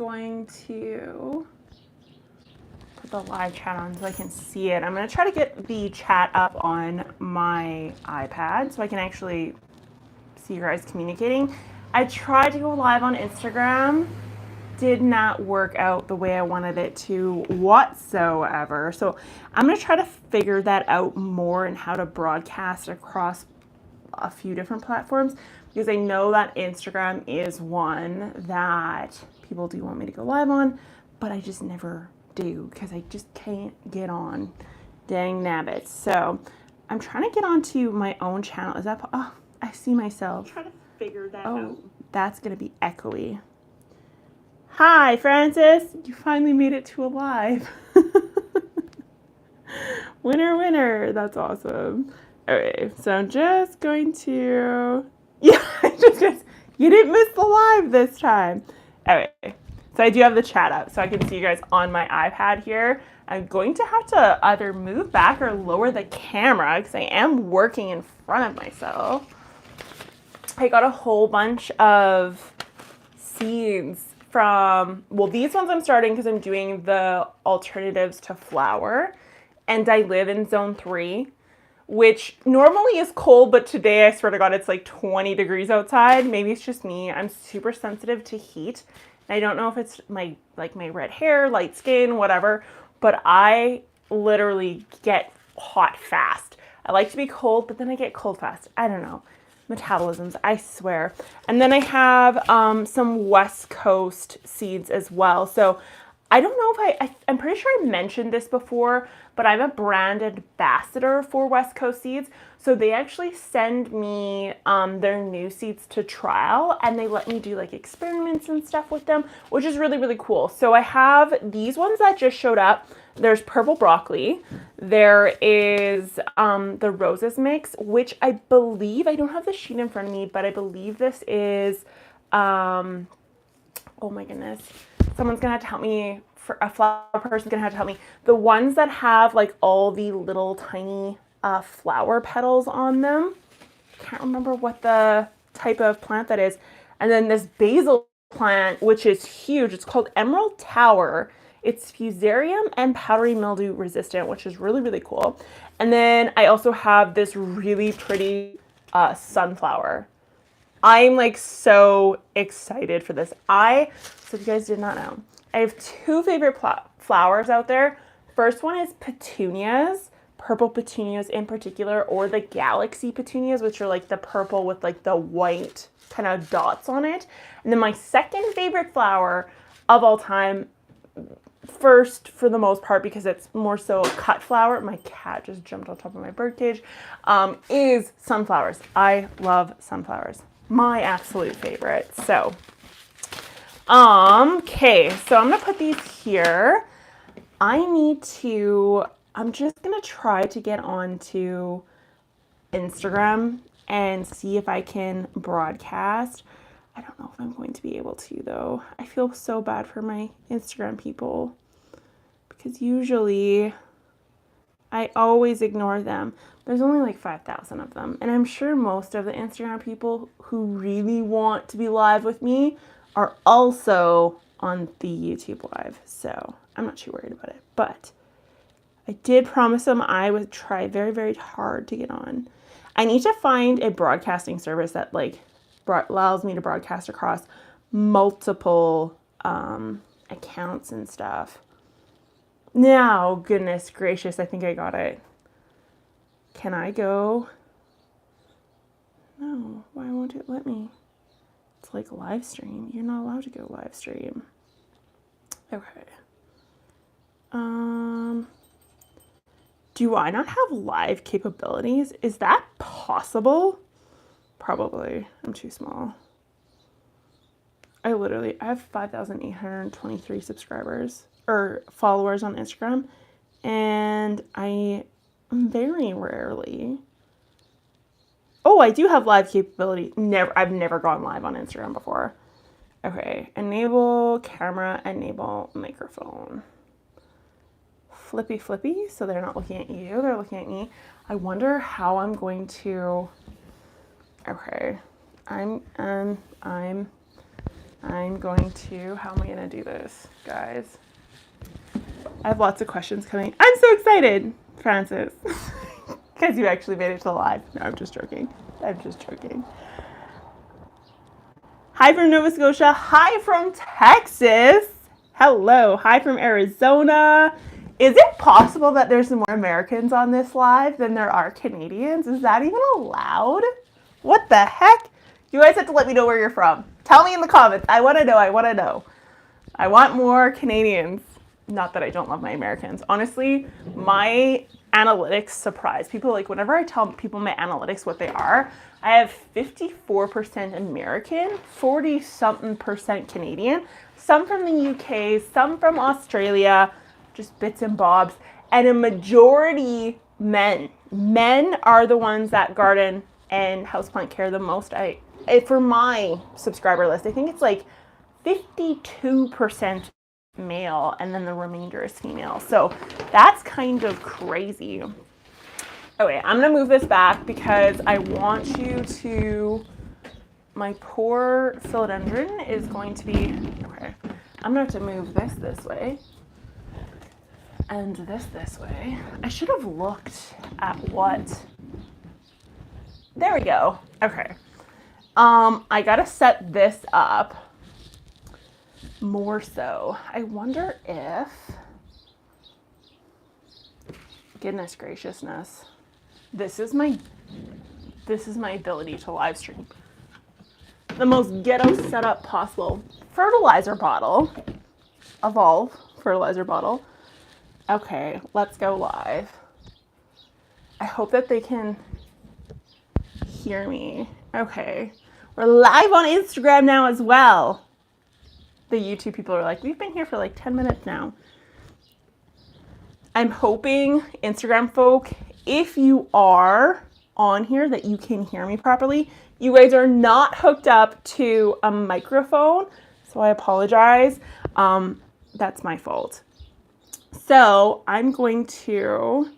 going to put the live chat on so I can see it. I'm going to try to get the chat up on my iPad so I can actually see you guys communicating. I tried to go live on Instagram. Did not work out the way I wanted it to whatsoever. So I'm going to try to figure that out more and how to broadcast across a few different platforms, because I know that Instagram is one that people do want me to go live on, but I just never do because I just can't get on. Dang nabbit. So I'm trying to get onto my own channel. Is that, oh, I see myself. Try to figure that out. Oh, that's going to be echoey. Hi, Francis. You finally made it to a live. Winner, winner. That's awesome. Okay, so I'm just going to... Yeah, you didn't miss the live this time. Okay, so I do have the chat up so I can see you guys on my iPad here. I'm going to have to either move back or lower the camera because I am working in front of myself. I got a whole bunch of seeds from, well, these ones I'm starting because I'm doing the alternatives to flour, and I live in zone 3, which normally is cold, but today I swear to God it's like 20 degrees outside. Maybe it's just me. I'm super sensitive to heat. I don't know if it's my red hair, light skin, whatever, but I literally get hot fast. I like to be cold, but then I get cold fast. I don't know. Metabolisms, I swear. And then I have some West Coast seeds as well. So I don't know if I'm pretty sure I mentioned this before, but I'm a brand ambassador for West Coast Seeds. So they actually send me their new seeds to trial, and they let me do like experiments and stuff with them, which is really, really cool. So I have these ones that just showed up. There's purple broccoli. There is the roses mix, which I believe, I don't have the sheet in front of me, but I believe this is, oh my goodness. Someone's gonna have to help me, for a flower person's gonna have to help me. The ones that have like all the little tiny flower petals on them. Can't remember what the type of plant that is. And then this basil plant, which is huge. It's called Emerald Tower. It's fusarium and powdery mildew resistant, which is really, really cool. And then I also have this really pretty sunflower. I'm like so excited for this. So if you guys did not know, I have 2 favorite flowers out there. First one is petunias, purple petunias in particular, or the galaxy petunias, which are like the purple with like the white kind of dots on it. And then my second favorite flower of all time, first for the most part because it's more so a cut flower, my cat just jumped on top of my birdcage, is sunflowers. I love sunflowers. My absolute favorite. So, okay, so I'm gonna put these here. I'm just gonna try to get onto Instagram and see if I can broadcast. I don't know if I'm going to be able to though. I feel so bad for my Instagram people because usually I always ignore them. There's only like 5,000 of them. And I'm sure most of the Instagram people who really want to be live with me are also on the YouTube live. So I'm not too worried about it. But I did promise them I would try very, very hard to get on. I need to find a broadcasting service that like allows me to broadcast across multiple accounts and stuff. Now, goodness gracious, I think I got it. Can I go? No, why won't it let me? It's like live stream. You're not allowed to go live stream. Okay. Do I not have live capabilities? Is that possible? Probably. I'm too small. I have 5,823 subscribers or followers on Instagram, and I very rarely. Oh, I do have live capability. I've never gone live on Instagram before. Okay, enable camera, enable microphone. Flippy, so they're not looking at you, they're looking at me. I wonder how I'm going to. Okay, I'm I'm going to, how am I going to do this, guys? I have lots of questions coming. I'm so excited, Francis, because you actually made it to the live. No, I'm just joking. I'm just joking. Hi from Nova Scotia. Hi from Texas. Hello. Hi from Arizona. Is it possible that there's more Americans on this live than there are Canadians? Is that even allowed? What the heck? You guys have to let me know where you're from. Tell me in the comments. I want to know. I want to know. I want more Canadians. Not that I don't love my Americans. Honestly, my analytics surprise people. Like whenever I tell people my analytics what they are, I have 54% American, 40-something% Canadian, some from the UK, some from Australia, just bits and bobs, and a majority men. Men are the ones that garden and houseplant care the most. For my subscriber list, I think it's like 52% male, and then the remainder is female. So that's kind of crazy. Okay, I'm gonna move this back because I want you to, my poor philodendron is going to be, okay, I'm gonna have to move this way and this way. I should have looked at what, there we go. Okay, I gotta set this up more so. I wonder if, goodness graciousness, this is my ability to live stream. The most ghetto setup possible. Fertilizer bottle. Evolve fertilizer bottle. Okay, let's go live. I hope that they can hear me. Okay. We're live on Instagram now as well. The YouTube people are like, we've been here for like 10 minutes now. I'm hoping, Instagram folk, if you are on here, that you can hear me properly. You guys are not hooked up to a microphone, so I apologize. That's my fault. So I'm going to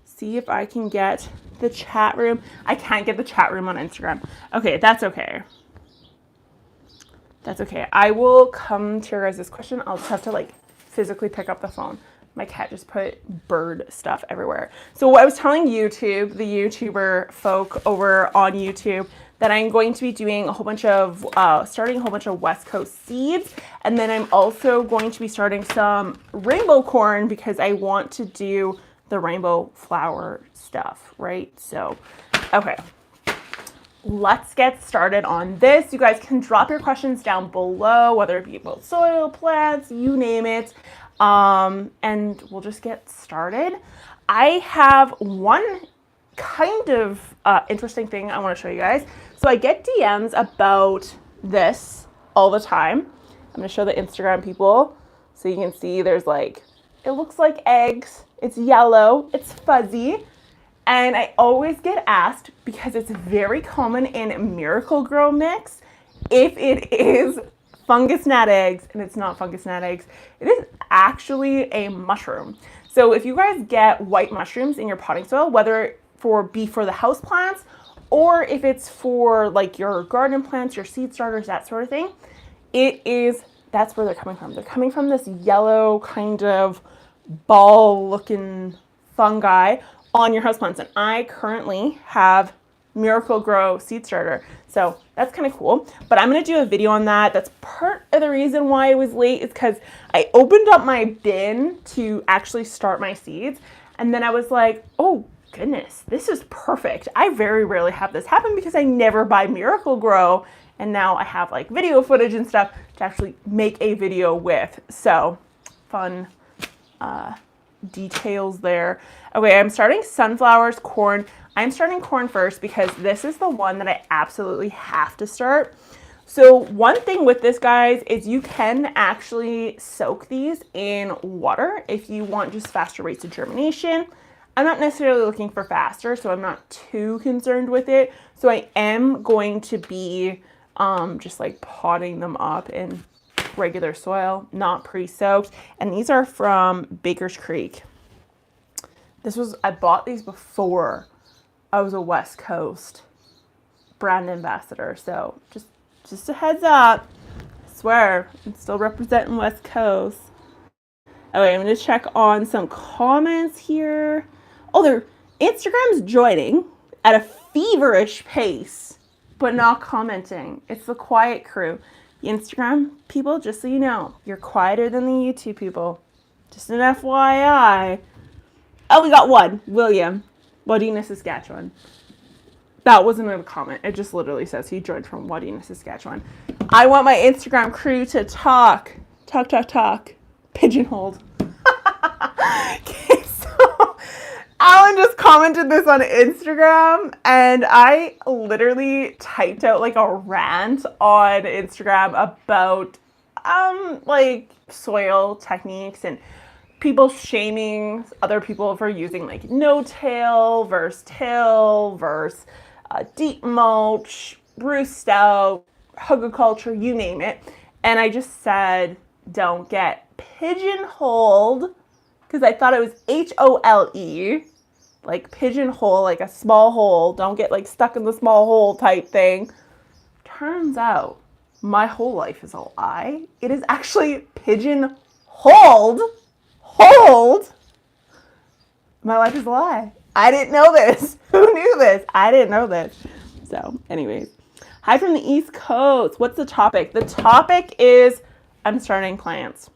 see if I can get the chat room. I can't get the chat room on Instagram. Okay, that's okay. That's okay. I will come to your guys' question. I'll just have to like physically pick up the phone. My cat just put bird stuff everywhere. So what I was telling YouTube, the YouTuber folk over on YouTube, that I'm going to be doing a whole bunch of, starting a whole bunch of West Coast seeds. And then I'm also going to be starting some rainbow corn because I want to do the rainbow flower stuff, right? So, okay. Let's get started on this. You guys can drop your questions down below, whether it be about soil, plants, you name it. And we'll just get started. I have one kind of interesting thing I want to show you guys. So I get DMs about this all the time. I'm going to show the Instagram people so you can see there's like, it looks like eggs. It's yellow. It's fuzzy. And I always get asked, because it's very common in Miracle-Gro mix, if it is fungus gnat eggs, and it's not fungus gnat eggs. It is actually a mushroom. So if you guys get white mushrooms in your potting soil, whether it be for the house plants, or if it's for like your garden plants, your seed starters, that sort of thing, that's where they're coming from. They're coming from this yellow kind of ball-looking fungi on your houseplants. And I currently have Miracle-Gro seed starter. So that's kind of cool. But I'm going to do a video on that. That's part of the reason why I was late, is because I opened up my bin to actually start my seeds. And then I was like, oh goodness, this is perfect. I very rarely have this happen because I never buy Miracle-Gro. And now I have like video footage and stuff to actually make a video with. So fun details there. Okay, I'm starting sunflowers, corn. I'm starting corn first because this is the one that I absolutely have to start. So one thing with this, guys, is you can actually soak these in water if you want just faster rates of germination. I'm not necessarily looking for faster, so I'm not too concerned with it. So I am going to be just like potting them up in regular soil, not pre-soaked. And these are from Baker's Creek. I bought these before I was a West Coast brand ambassador. So just a heads up, Swear, I'm still representing West Coast. Okay, I'm going to check on some comments here. Oh, Instagram's joining at a feverish pace, but not commenting. It's the quiet crew. The Instagram people, just so you know, you're quieter than the YouTube people. Just an FYI. Oh, we got one. William, Wadena, Saskatchewan. That wasn't a comment. It just literally says he joined from Wadena, Saskatchewan. I want my Instagram crew to talk. Talk. Pigeonholed. Okay, so Alan just commented this on Instagram, and I literally typed out like a rant on Instagram about like soil techniques and people shaming other people for using like no-till versus till versus deep mulch, roost out, hugelkultur, you name it. And I just said, don't get pigeonholed, because I thought it was HOLE, like pigeonhole, like a small hole. Don't get like stuck in the small hole type thing. Turns out my whole life is a lie. It is actually pigeonholed. Hold. My life is a lie. I didn't know this. Who knew this? I didn't know this. So, anyways. Hi from the East Coast. What's the topic? The topic is I'm starting plants.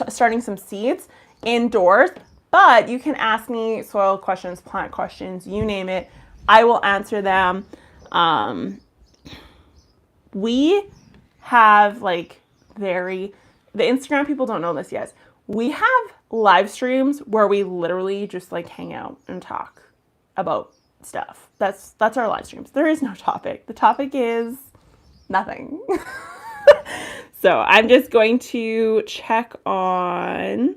Starting some seeds indoors. But you can ask me soil questions, plant questions, you name it. I will answer them. We have like the Instagram people don't know this yet. We have live streams where we literally just like hang out and talk about stuff. That's our live streams. There is no topic. The topic is nothing. So I'm just going to check on,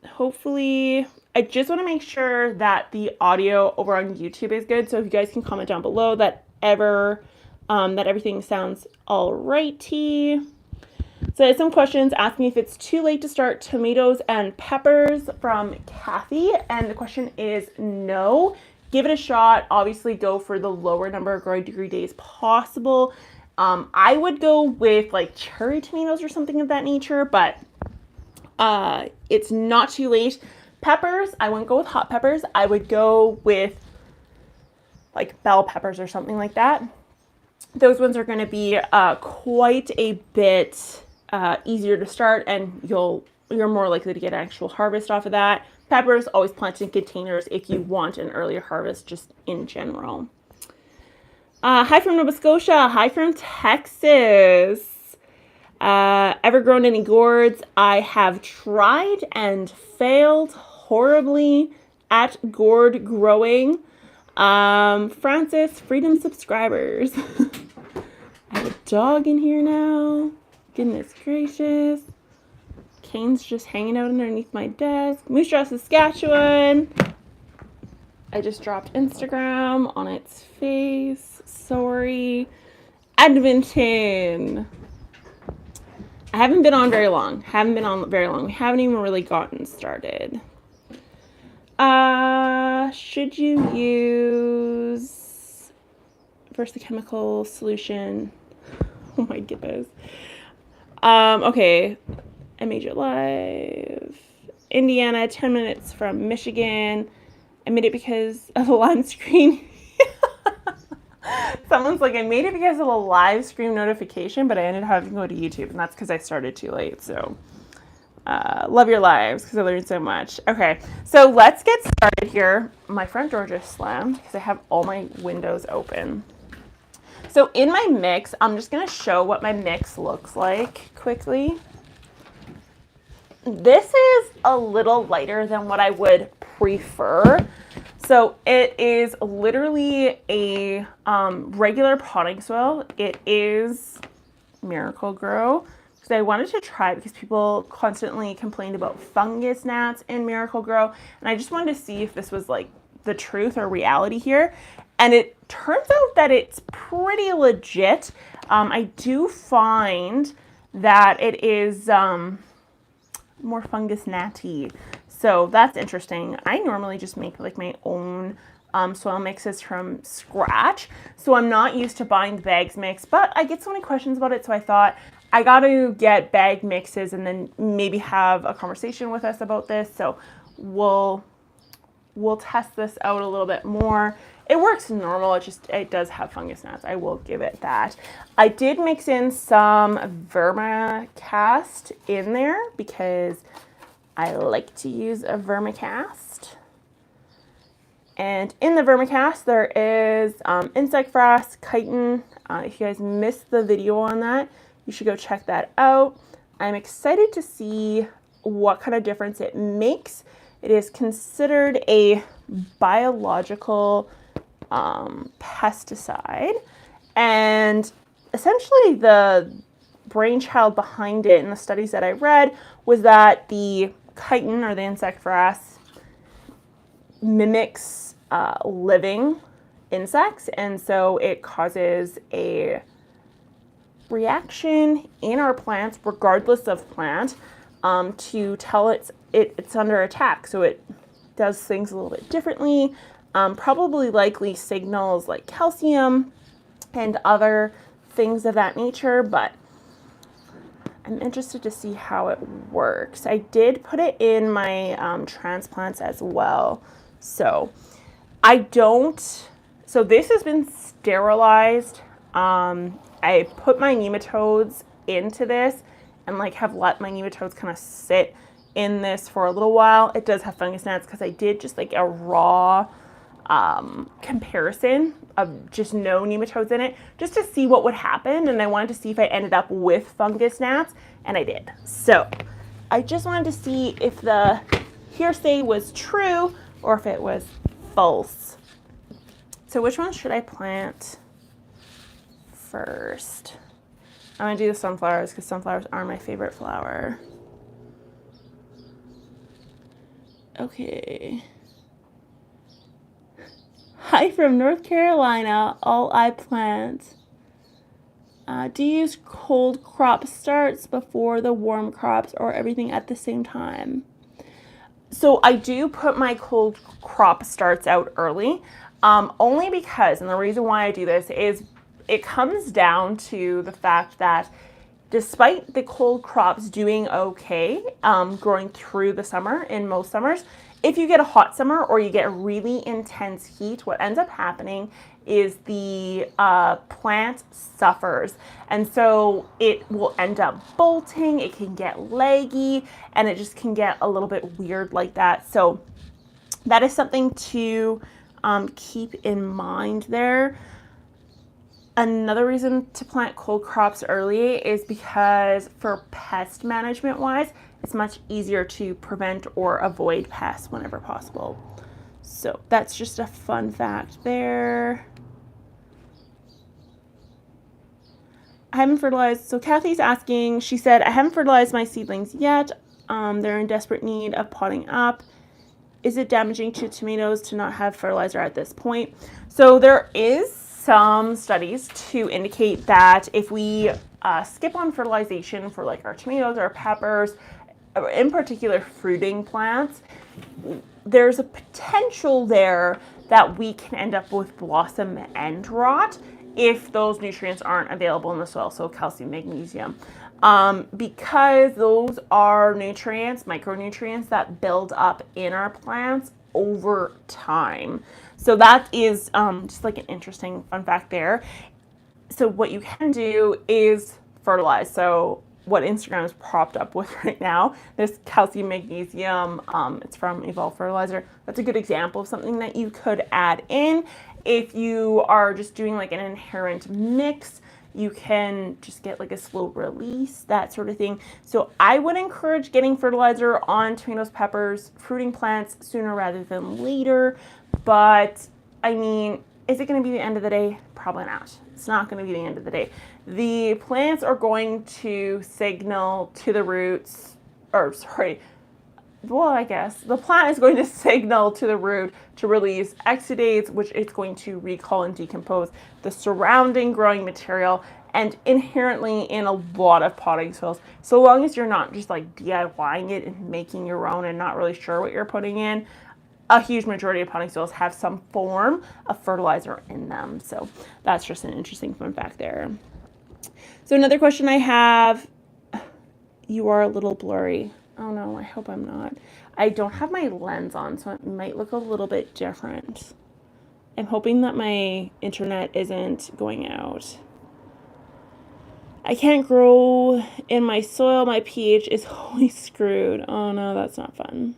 hopefully, I just want to make sure that the audio over on YouTube is good. So if you guys can comment down below that everything sounds all righty. So I had some questions asking if it's too late to start tomatoes and peppers from Kathy. And the question is no. Give it a shot. Obviously go for the lower number of growing degree days possible. I would go with like cherry tomatoes or something of that nature, but it's not too late. Peppers, I wouldn't go with hot peppers. I would go with like bell peppers or something like that. Those ones are going to be quite a bit easier to start, and you're more likely to get an actual harvest off of that. Peppers, always plant in containers if you want an earlier harvest, just in general. Hi from Nova Scotia. Hi from Texas. Ever grown any gourds? I have tried and failed horribly at gourd growing. Francis, Freedom subscribers. I have a dog in here now. Goodness gracious. Kane's just hanging out underneath my desk. Moose Jaw, Saskatchewan. I just dropped Instagram on its face. Sorry. Edmonton. I haven't been on very long. We haven't even really gotten started. Should you use versus the chemical solution? Oh my goodness. Okay. I made it live. Indiana, 10 minutes from Michigan. I made it because of a live screen. Someone's like, I made it because of a live stream notification, but I ended up having to go to YouTube, and that's because I started too late. So, love your lives because I learned so much. Okay, so let's get started here. My front door just slammed because I have all my windows open. So in my mix, I'm just going to show what my mix looks like quickly. This is a little lighter than what I would prefer. So it is literally a regular potting soil. It is Miracle-Gro because I wanted to try it because people constantly complained about fungus gnats in Miracle-Gro, and I just wanted to see if this was like the truth or reality here. And it turns out that it's pretty legit. I do find that it is more fungus gnatty. So that's interesting. I normally just make like my own soil mixes from scratch. So I'm not used to buying the bags mix, but I get so many questions about it. So I thought I got to get bag mixes and then maybe have a conversation with us about this. So we'll test this out a little bit more. It works normal, it does have fungus gnats. I will give it that. I did mix in some vermicast in there because I like to use a vermicast. And in the vermicast, there is insect frass, chitin. If you guys missed the video on that, you should go check that out. I'm excited to see what kind of difference it makes. It is considered a biological pesticide, and essentially the brainchild behind it in the studies that I read was that the chitin, or the insect frass, mimics living insects, and so it causes a reaction in our plants, regardless of plant, to tell it's under attack. So it does things a little bit differently, probably likely signals like calcium and other things of that nature, but I'm interested to see how it works. I did put it in my transplants as well. So this has been sterilized. I put my nematodes into this and have let my nematodes kind of sit in this for a little while. It does have fungus gnats because I did just a raw comparison of just no nematodes in it, just to see what would happen. And I wanted to see if I ended up with fungus gnats, and I did. So I just wanted to see if the hearsay was true or if it was false. So which one should I plant first? I'm gonna do the sunflowers because sunflowers are my favorite flower. Okay. Hi from North Carolina, all I plant. Do you use cold crop starts before the warm crops or everything at the same time? So I do put my cold crop starts out early, only because, and the reason why I do this is it comes down to the fact that despite the cold crops doing okay, growing through the summer in most summers, if you get a hot summer or you get really intense heat, what ends up happening is the plant suffers. And so it will end up bolting, it can get laggy, and it just can get a little bit weird like that. So that is something to keep in mind there. Another reason to plant cold crops early is because for pest management wise, it's much easier to prevent or avoid pests whenever possible. So that's just a fun fact there. I haven't fertilized. So Kathy's asking, she said, I haven't fertilized my seedlings yet. They're in desperate need of potting up. Is it damaging to tomatoes to not have fertilizer at this point? So there is some studies to indicate that if we skip on fertilization for our tomatoes or peppers, in particular fruiting plants, there's a potential there that we can end up with blossom end rot if those nutrients aren't available in the soil, so calcium, magnesium, because those are nutrients, micronutrients that build up in our plants over time. So that is just an interesting fun fact there. So what you can do is fertilize. So what Instagram is propped up with right now, this calcium magnesium, it's from Evolve Fertilizer. That's a good example of something that you could add in. If you are just doing an inherent mix, you can just get a slow release, that sort of thing. So I would encourage getting fertilizer on tomatoes, peppers, fruiting plants sooner rather than later. But I mean, is it going to be the end of the day? Probably not. It's not going to be the end of the day. The plants are going to signal to the roots, I guess the plant is going to signal to the root to release exudates, which is going to recall and decompose the surrounding growing material. And inherently in a lot of potting soils, so long as you're not just DIYing it and making your own and not really sure what you're putting in, a huge majority of potting soils have some form of fertilizer in them. So that's just an interesting fun fact there. So another question I have, you are a little blurry. Oh no, I hope I'm not. I don't have my lens on, so it might look a little bit different. I'm hoping that my internet isn't going out. I can't grow in my soil. My pH is wholly screwed. Oh no, that's not fun.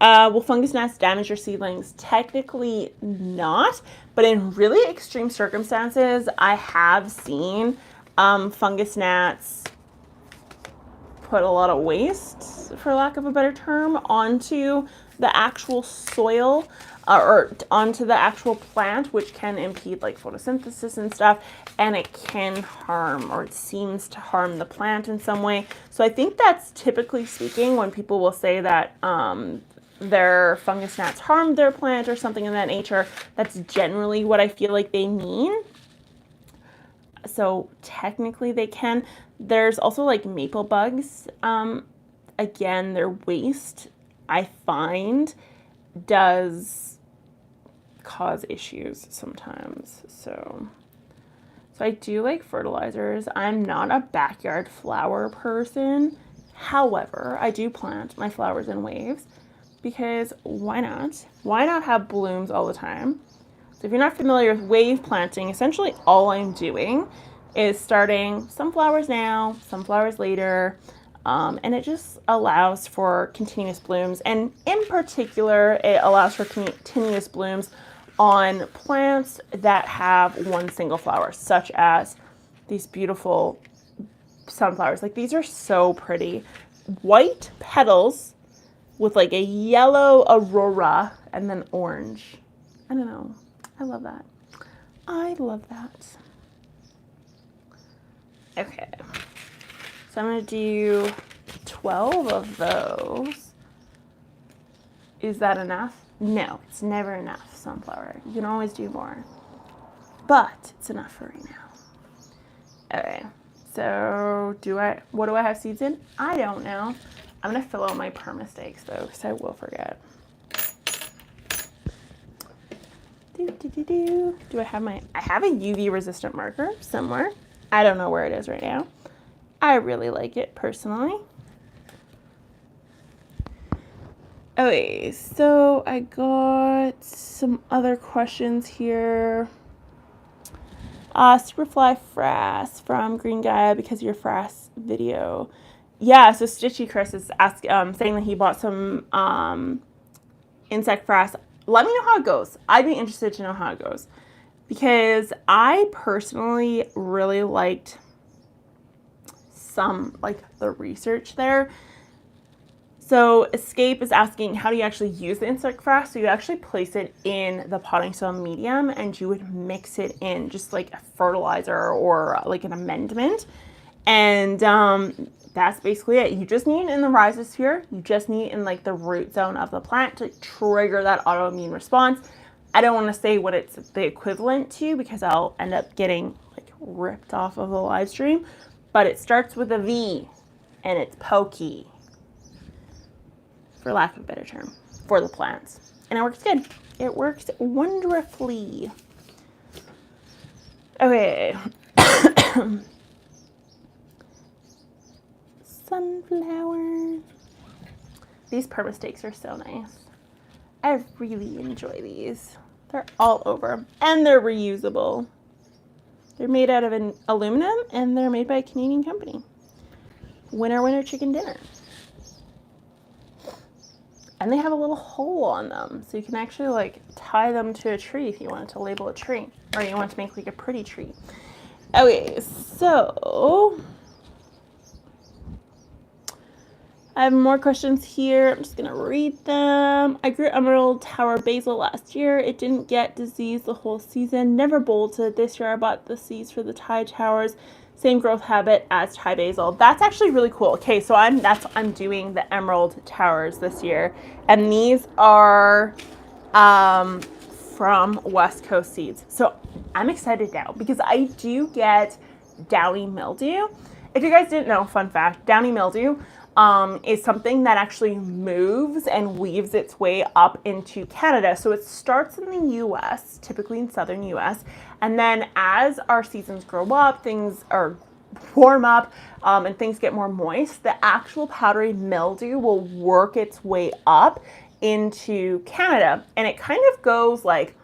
Will fungus gnats damage your seedlings? Technically not, but in really extreme circumstances, I have seen fungus gnats put a lot of waste, for lack of a better term, onto the actual soil or onto the actual plant, which can impede like photosynthesis and stuff, and it can harm, or it seems to harm the plant in some way. So I think that's typically speaking when people will say that their fungus gnats harmed their plant or something of that nature, that's generally what I feel like they mean. So technically they can. There's also like maple bugs. Again, their waste, I find, does cause issues sometimes. So I do like fertilizers. I'm not a backyard flower person. However, I do plant my flowers in waves because why not? Why not have blooms all the time? So if you're not familiar with wave planting, essentially all I'm doing is starting some flowers now, some flowers later, and it just allows for continuous blooms. And in particular, it allows for continuous blooms on plants that have one single flower, such as these beautiful sunflowers. Like, these are so pretty. White petals with like a yellow aurora and then orange. I don't know. I love that. I love that. Okay. So I'm going to do 12 of those. Is that enough? No, it's never enough, sunflower. You can always do more. But it's enough for right now. Okay. So what do I have seeds in? I don't know. I'm going to fill out my perma-stakes though, because I will forget. Do I have I have a UV resistant marker somewhere. I don't know where it is right now. I really like it personally. Okay, so I got some other questions here. Superfly Frass from Green Gaia because of your Frass video. Yeah, so Stitchy Chris is saying that he bought some insect frass. Let me know how it goes. I'd be interested to know how it goes because I personally really liked the research there. So Escape is asking, how do you actually use the insect frass? So you actually place it in the potting soil medium and you would mix it in just like a fertilizer or like an amendment. And that's basically it. You just need it in the rhizosphere. You just need it in like the root zone of the plant to trigger that autoimmune response. I don't want to say what it's the equivalent to because I'll end up getting like ripped off of the live stream. But it starts with a V and it's pokey, for lack of a better term, for the plants. And it works good. It works wonderfully. Okay. Sunflower. These perma-stakes are so nice. I really enjoy these. They're all over. And they're reusable. They're made out of an aluminum and they're made by a Canadian company. Winner, winner, chicken dinner. And they have a little hole on them. So you can actually like tie them to a tree if you wanted to label a tree. Or you want to make like a pretty tree. Okay, so I have more questions here. I'm just going to read them. I grew Emerald Tower Basil last year. It didn't get disease the whole season. Never bolted. This year I bought the seeds for the Thai towers. Same growth habit as Thai basil. That's actually really cool. Okay, so I'm doing the Emerald Towers this year. And these are from West Coast Seeds. So I'm excited now because I do get downy mildew. If you guys didn't know, fun fact, downy mildew is something that actually moves and weaves its way up into Canada. So it starts in the US, typically in southern US, and then as our seasons grow up, things are warm up and things get more moist, the actual powdery mildew will work its way up into Canada. And it kind of goes like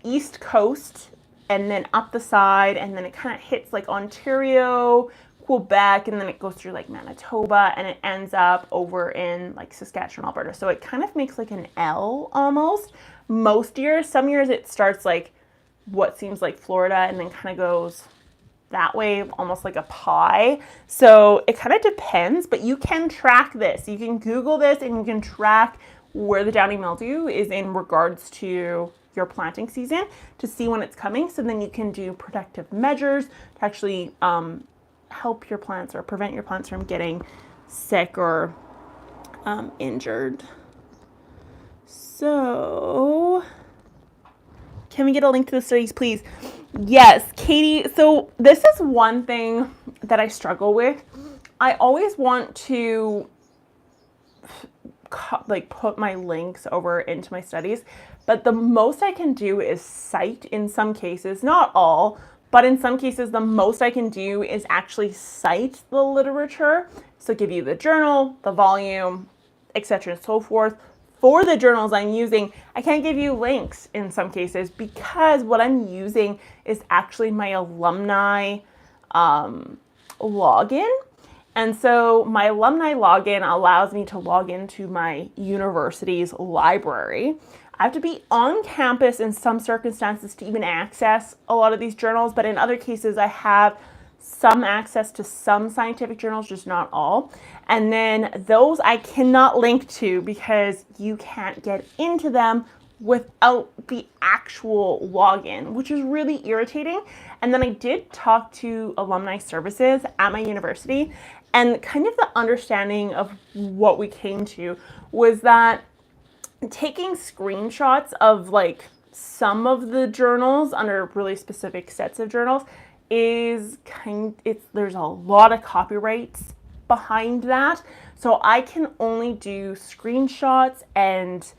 east coast and then up the side, and then it kind of hits like Ontario, Quebec, and then it goes through like Manitoba, and it ends up over in like Saskatchewan, Alberta. So it kind of makes like an L almost most years. Some years it starts like what seems like Florida and then kind of goes that way, almost like a pie. So it kind of depends, but you can track this. You can Google this and you can track where the downy mildew is in regards to your planting season to see when it's coming. So then you can do protective measures to actually help your plants or prevent your plants from getting sick or injured. So can we get a link to the studies, please? Yes, Katie. So this is one thing that I struggle with. I always want to like put my links over into my studies, but the most I can do is cite in some cases, not all, but in some cases, the most I can do is actually cite the literature. So give you the journal, the volume, etc. and so forth. For the journals I'm using, I can't give you links in some cases because what I'm using is actually my alumni login. And so my alumni login allows me to log into my university's library. I have to be on campus in some circumstances to even access a lot of these journals, but in other cases I have some access to some scientific journals, just not all. And then those I cannot link to because you can't get into them without the actual login, which is really irritating. And then I did talk to alumni services at my university, and kind of the understanding of what we came to was that taking screenshots of like some of the journals under really specific sets of journals is there's a lot of copyrights behind that. So I can only do screenshots and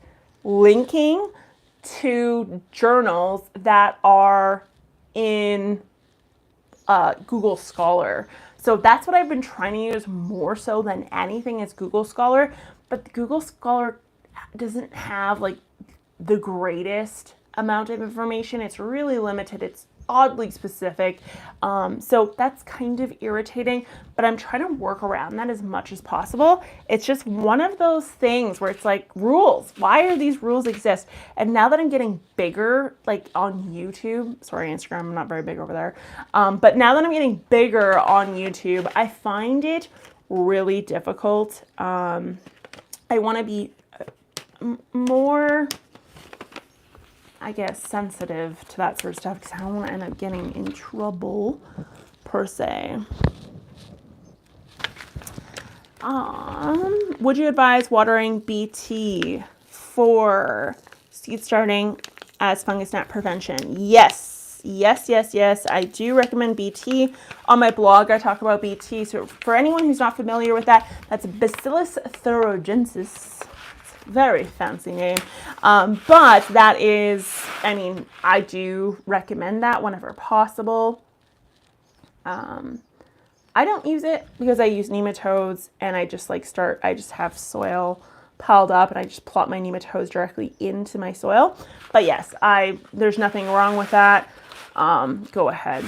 linking to journals that are in Google Scholar. So that's what I've been trying to use more so than anything is Google Scholar. But Google Scholar doesn't have like the greatest amount of information. It's really limited. It's oddly specific. So that's kind of irritating, but I'm trying to work around that as much as possible. It's just one of those things where it's like rules. Why do these rules exist? And now that I'm getting bigger, like on YouTube, sorry, Instagram, I'm not very big over there. But now that I'm getting bigger on YouTube, I find it really difficult. I want to be more, I guess, sensitive to that sort of stuff because I don't want to end up getting in trouble per se. Would you advise watering BT for seed starting as fungus gnat prevention? Yes, yes, yes, yes. I do recommend BT. On my blog, I talk about BT. So for anyone who's not familiar with that, that's Bacillus thuringiensis. Very fancy name. But that is, I mean, I do recommend that whenever possible. I don't use it because I use nematodes and I just I just have soil piled up and I just plop my nematodes directly into my soil. But yes, there's nothing wrong with that. Go ahead.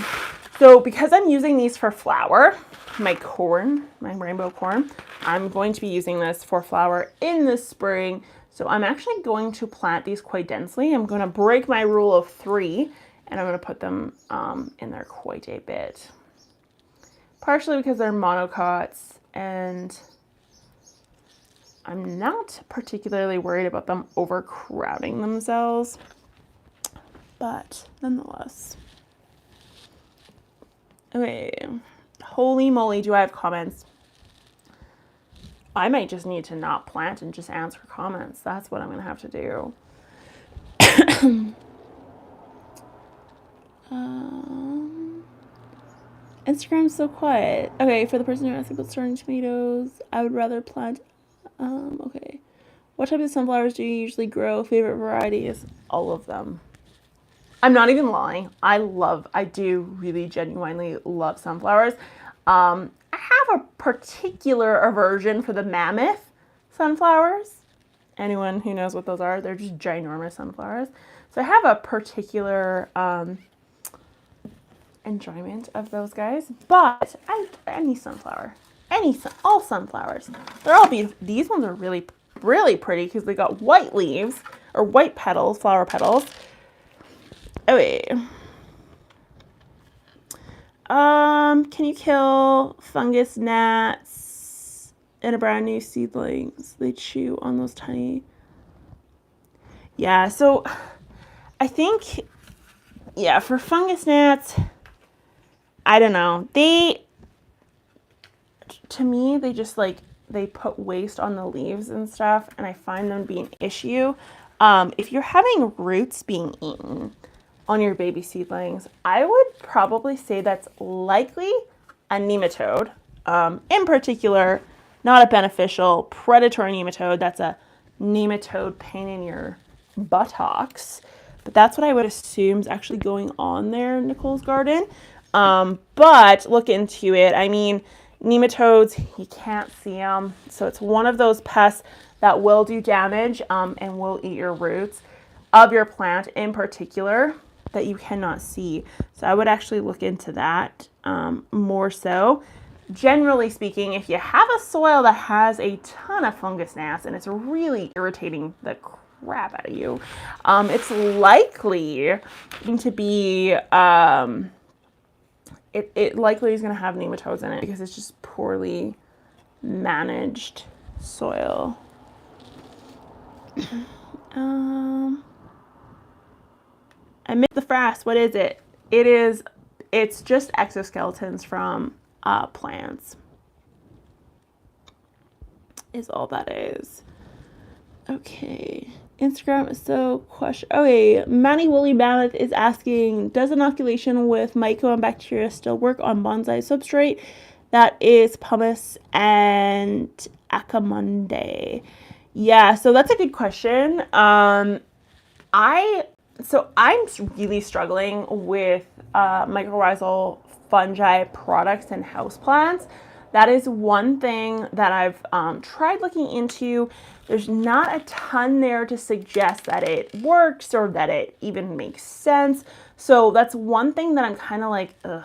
So because I'm using these for flour, my rainbow corn, I'm going to be using this for flour in the spring. So I'm actually going to plant these quite densely. I'm going to break my rule of 3 and I'm going to put them in there quite a bit. Partially because they're monocots and I'm not particularly worried about them overcrowding themselves, but nonetheless. Okay, holy moly, do I have comments? I might just need to not plant and just answer comments. That's what I'm going to have to do. Instagram's so quiet. Okay, for the person who asked about starting tomatoes, I would rather plant. Okay. What type of sunflowers do you usually grow? Favorite varieties? All of them. I'm not even lying. I do really genuinely love sunflowers. I have a particular aversion for the mammoth sunflowers. Anyone who knows what those are, they're just ginormous sunflowers. So I have a particular enjoyment of those guys, but any sunflower, all sunflowers, they're all beautiful. These ones are really, really pretty because they got white leaves or white petals, flower petals. Oh wait. Can you kill fungus gnats in a brand new seedlings? They chew on those tiny. Yeah, so I think, yeah, for fungus gnats, I don't know. To me, they just like, they put waste on the leaves and stuff, and I find them to be an issue. If you're having roots being eaten on your baby seedlings, I would probably say that's likely a nematode. In particular, not a beneficial predatory nematode. That's a nematode pain in your buttocks. But that's what I would assume is actually going on there in Nicole's garden. But look into it. I mean, nematodes, you can't see them. So it's one of those pests that will do damage and will eat your roots of your plant in particular that you cannot see. So I would actually look into that more so. Generally speaking, if you have a soil that has a ton of fungus gnats and it's really irritating the crap out of you, it's likely to be it likely is going to have nematodes in it because it's just poorly managed soil. I missed the frass. What is it? It's just exoskeletons from plants. Is all that is. Okay. Instagram is so question. Okay, Manny Woolly Mammoth is asking, does inoculation with myco and bacteria still work on bonsai substrate? That is pumice and acamonde. Yeah, so that's a good question. I'm really struggling with mycorrhizal fungi products and houseplants. That is one thing that I've tried looking into. There's not a ton there to suggest that it works or that it even makes sense. So that's one thing that I'm kind of like, ugh.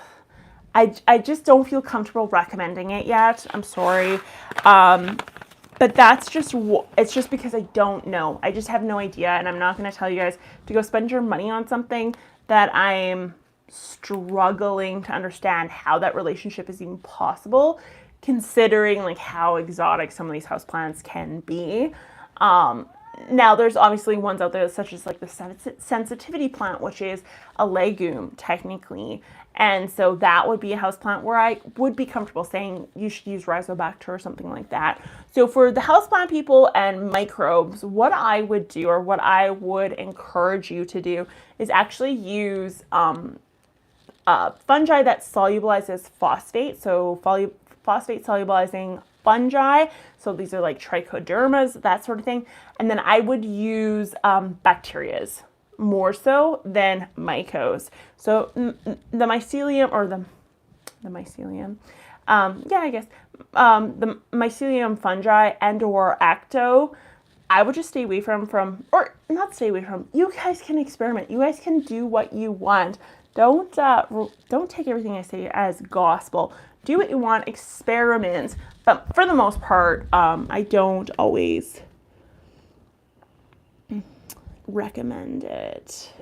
I just don't feel comfortable recommending it yet. I'm sorry. But that's just, it's just because I don't know. I just have no idea. And I'm not going to tell you guys to go spend your money on something that I'm struggling to understand how that relationship is even possible, considering like how exotic some of these houseplants can be. Now there's obviously ones out there such as like the sensitivity plant, which is a legume technically. And so that would be a houseplant where I would be comfortable saying you should use Rhizobacter or something like that. So for the houseplant people and microbes, what I would do or what I would encourage you to do is actually use fungi that solubilizes phosphate. So phosphate solubilizing fungi. So these are like trichodermas, that sort of thing. And then I would use bacterias more so than mycos. So the mycelium or the mycelium, the mycelium fungi and or acto, I would just stay away from, or not stay away from. You guys can experiment. You guys can do what you want. Don't take everything I say as gospel. Do what you want, experiment. But for the most part, I don't always recommend it.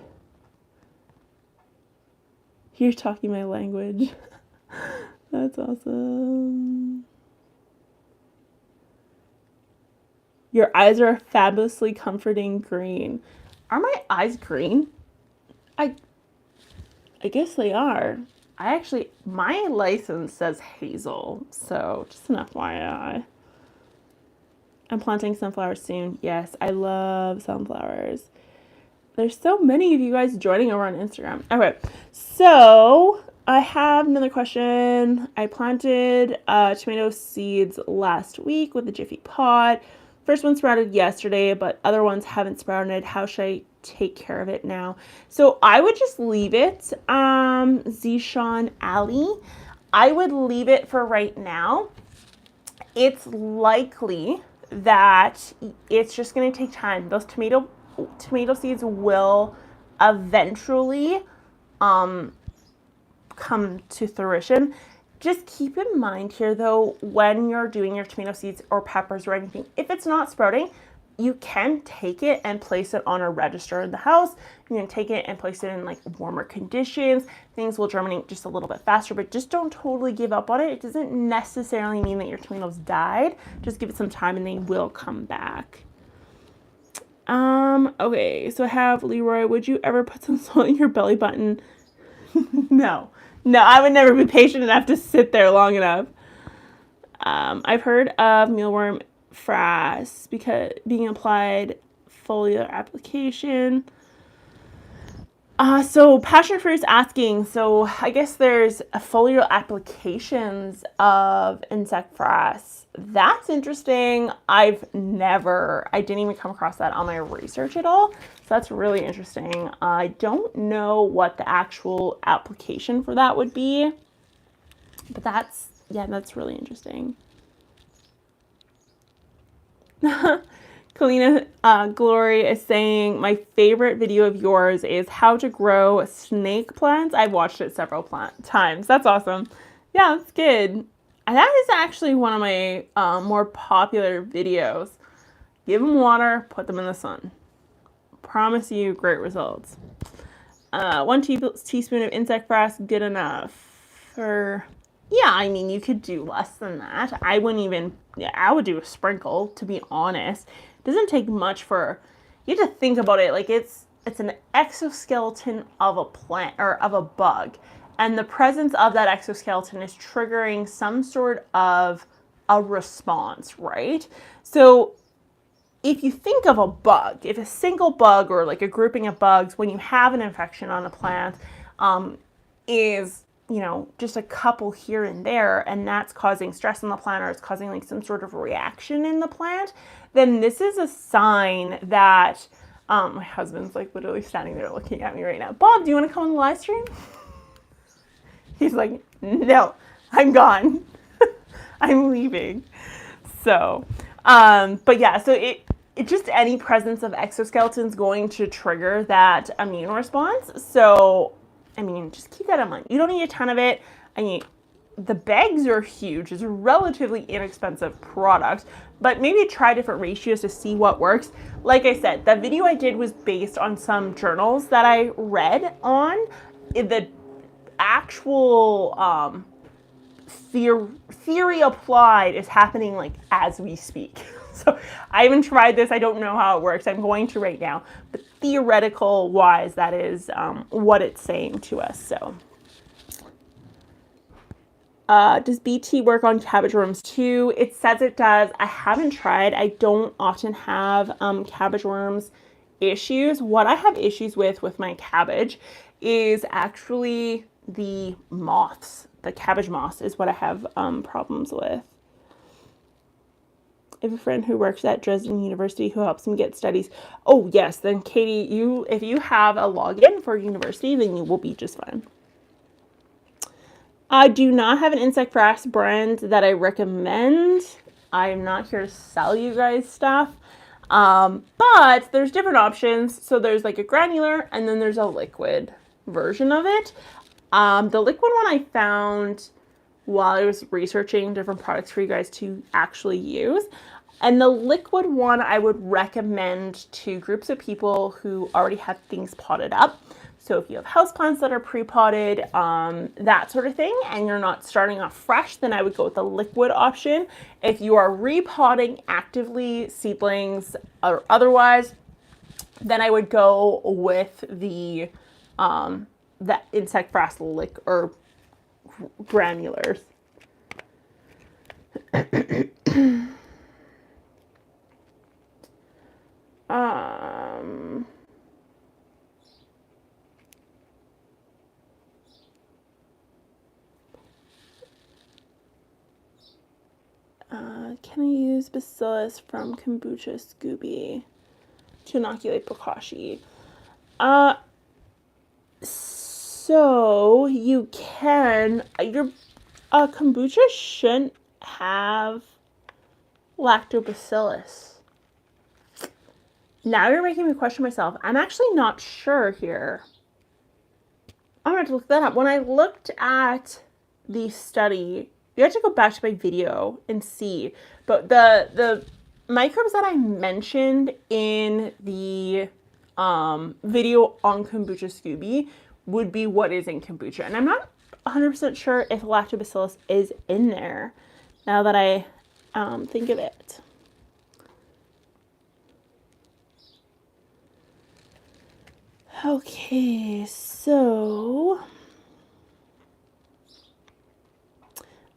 You're talking my language. That's awesome. Your eyes are fabulously comforting green. Are my eyes green? I guess they are. My license says hazel, so just an FYI. I'm planting sunflowers soon. Yes, I love sunflowers. There's so many of you guys joining over on Instagram. Okay, so I have another question. I planted tomato seeds last week with a Jiffy pot. First one sprouted yesterday, but other ones haven't sprouted. How should I take care of it now? So I would just leave it, Zishan Ali. I would leave it for right now. It's likely that it's just going to take time. Those tomato seeds will eventually come to fruition. Just keep in mind here though, when you're doing your tomato seeds or peppers or anything, if it's not sprouting, you can take it and place it on a register in the house. You can take it and place it in like warmer conditions. Things will germinate just a little bit faster, but just don't totally give up on it. It doesn't necessarily mean that your tomatoes died. Just give it some time and they will come back. Okay, so I have Leroy, would you ever put some salt in your belly button? No, I would never be patient enough to sit there long enough. I've heard of mealworm frass because being applied foliar application. So Passion Fruit's asking, so I guess there's foliar applications of insect frass. That's interesting. I didn't even come across that on my research at all. So that's really interesting. I don't know what the actual application for that would be, but that's really interesting. Kalina Glory is saying, my favorite video of yours is how to grow snake plants. I've watched it several times. That's awesome. Yeah, that's good. And that is actually one of my more popular videos. Give them water, put them in the sun. Promise you great results. 1 teaspoon of insect frass, good enough. Yeah, I mean, you could do less than that. I would do a sprinkle, to be honest. It doesn't take much you have to think about it, like it's an exoskeleton of a plant, or of a bug. And the presence of that exoskeleton is triggering some sort of a response, right? So if you think of a bug, if a single bug or like a grouping of bugs, when you have an infection on a plant, is just a couple here and there, and that's causing stress in the plant, or it's causing like some sort of reaction in the plant, then this is a sign that, my husband's like literally standing there looking at me right now. Bob, do you want to come on the live stream? He's like, no, I'm gone. I'm leaving. So, but yeah, so it just any presence of exoskeletons going to trigger that immune response. So, I mean, just keep that in mind. You don't need a ton of it. I mean, the bags are huge. It's a relatively inexpensive product, but maybe try different ratios to see what works. Like I said, the video I did was based on some journals that I read on. The actual theory applied is happening like as we speak. So I haven't tried this. I don't know how it works. I'm going to right now. But theoretical wise, that is what it's saying to us. So does BT work on cabbage worms too? It says it does. I haven't tried. I don't often have cabbage worms issues. What I have issues with my cabbage is actually the moths. The cabbage moths is what I have problems with. I have a friend who works at Dresden University who helps me get studies. Oh yes, then Katie, if you have a login for university, then you will be just fine. I do not have an insect frass brand that I recommend. I'm not here to sell you guys stuff. But there's different options. So there's like a granular and then there's a liquid version of it. The liquid one I found while I was researching different products for you guys to actually use. And the liquid one I would recommend to groups of people who already have things potted up. So if you have houseplants that are pre-potted, that sort of thing, and you're not starting off fresh, then I would go with the liquid option. If you are repotting actively, seedlings or otherwise, then I would go with the insect frass or granulars. Can I use bacillus from Kombucha Scooby to inoculate bokashi? So you can. Your kombucha shouldn't have lactobacillus. Now you're making me question myself. I'm actually not sure here. I'm going to have to look that up. When I looked at the study, you have to go back to my video and see. But the microbes that I mentioned in the video on Kombucha Scooby would be what is in kombucha. And I'm not 100% sure if lactobacillus is in there now that I think of it. Okay, so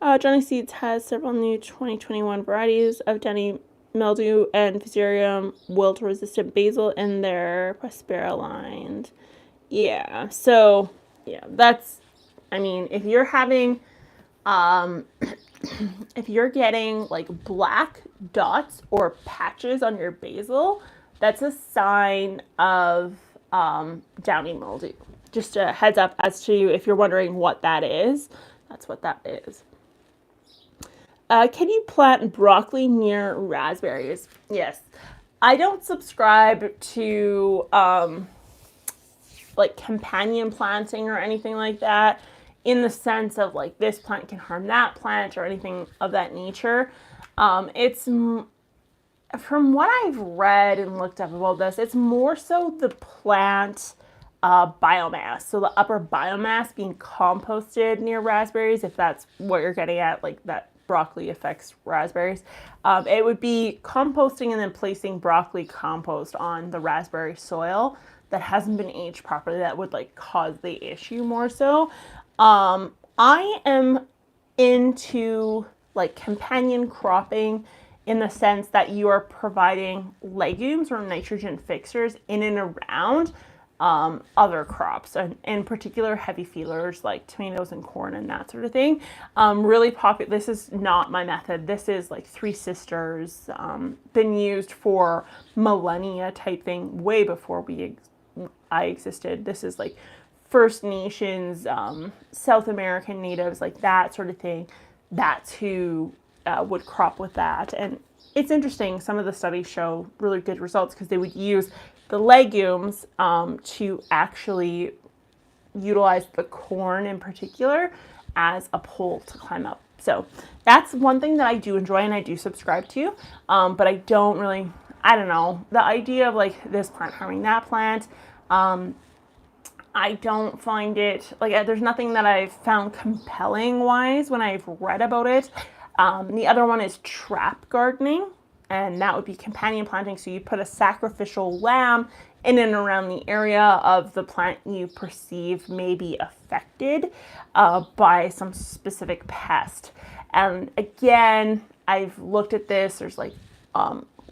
Johnny Seeds has several new 2021 varieties of downy mildew and fusarium wilt-resistant basil in their Prospera line. Yeah, so yeah, that's, I mean, if you're having, if you're getting like black dots or patches on your basil, that's a sign of downy mildew. Just a heads up as to if you're wondering what that is, that's what that is. Can you plant broccoli near raspberries? Yes. I don't subscribe to like companion planting or anything like that, in the sense of like this plant can harm that plant or anything of that nature. It's, from what I've read and looked up about this, it's more so the plant biomass. So the upper biomass being composted near raspberries, if that's what you're getting at, like that broccoli affects raspberries. It would be composting and then placing broccoli compost on the raspberry soil that hasn't been aged properly that would like cause the issue more so. I am into like companion cropping in the sense that you are providing legumes or nitrogen fixers in and around other crops, and in particular heavy feelers like tomatoes and corn and that sort of thing. Really popular. This is not my method. This is like Three Sisters, been used for millennia type thing way before I existed. This is like First Nations, South American natives, like that sort of thing. That's who would crop with that. And it's interesting. Some of the studies show really good results because they would use the legumes to actually utilize the corn in particular as a pole to climb up. So that's one thing that I do enjoy and I do subscribe to, but I don't really, I don't know, the idea of like this plant harming that plant, I don't find it, like there's nothing that I've found compelling wise when I've read about it. The other one is trap gardening, and that would be companion planting. So you put a sacrificial lamb in and around the area of the plant you perceive may be affected by some specific pest. And again, I've looked at this. There's like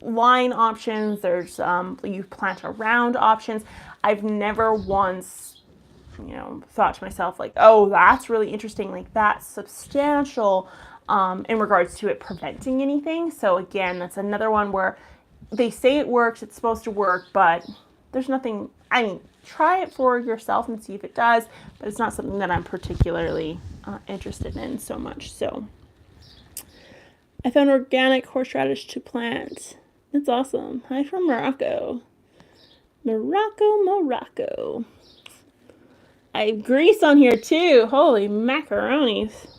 line options. There's you plant around options. I've never once, you know, thought to myself like, oh, that's really interesting. Like that's substantial in regards to it preventing anything. So again, that's another one where they say it works, it's supposed to work, but there's nothing, I mean, try it for yourself and see if it does, but it's not something that I'm particularly interested in so much. So I found organic horseradish to plant. It's awesome. Hi from Morocco. Morocco. I have Greece on here too. Holy macaronis.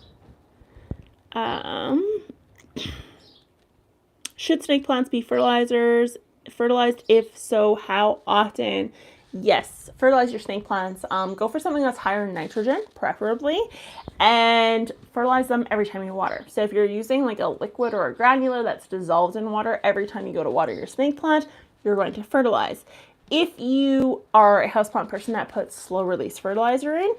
Should snake plants be fertilized? If so, how often? Yes, fertilize your snake plants. Go for something that's higher in nitrogen, preferably, and fertilize them every time you water. So if you're using like a liquid or a granular that's dissolved in water, every time you go to water your snake plant, you're going to fertilize. If you are a houseplant person that puts slow release fertilizer in,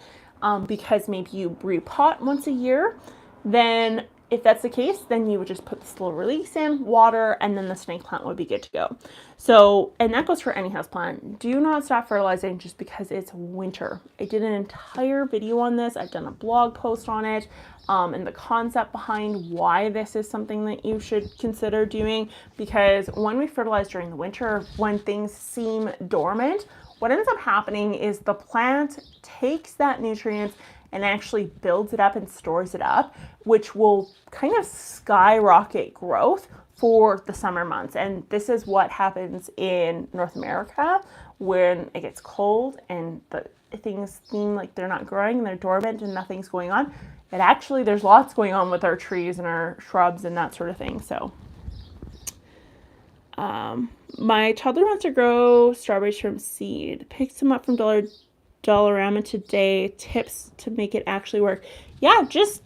because maybe you repot once a year, then if that's the case, then you would just put the slow release in, water, and then the snake plant would be good to go. So, and that goes for any houseplant. Do not stop fertilizing just because it's winter. I did an entire video on this. I've done a blog post on it, and the concept behind why this is something that you should consider doing, because when we fertilize during the winter, when things seem dormant, what ends up happening is the plant takes that nutrient and actually builds it up and stores it up, which will kind of skyrocket growth for the summer months. And this is what happens in North America when it gets cold and the things seem like they're not growing and they're dormant and nothing's going on. And actually there's lots going on with our trees and our shrubs and that sort of thing. So my toddler wants to grow strawberries from seed. Picked some up from Dollarama today. Tips to make it actually work. Yeah, just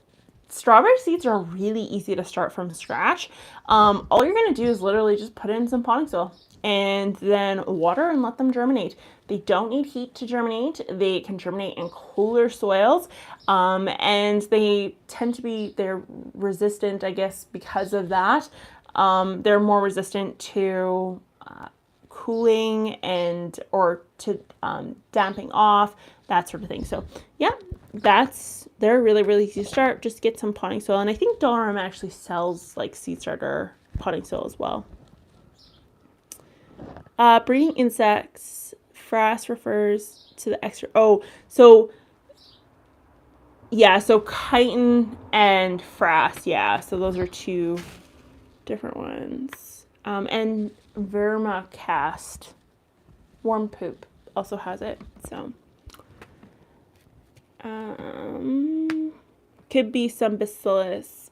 strawberry seeds are really easy to start from scratch. All you're going to do is literally just put in some potting soil and then water and let them germinate. They don't need heat to germinate. They can germinate in cooler soils, and they tend to be, they're resistant, I guess, because of that. They're more resistant to cooling and or to damping off, that sort of thing. So yeah, they're really, really easy to start. Just get some potting soil, and I think Dollarama actually sells like seed starter potting soil as well. Breeding insects. Frass refers to the extra. Oh, so yeah, so chitin and frass. Yeah, so those are two different ones. And vermicast, worm poop, also has it. So could be some bacillus,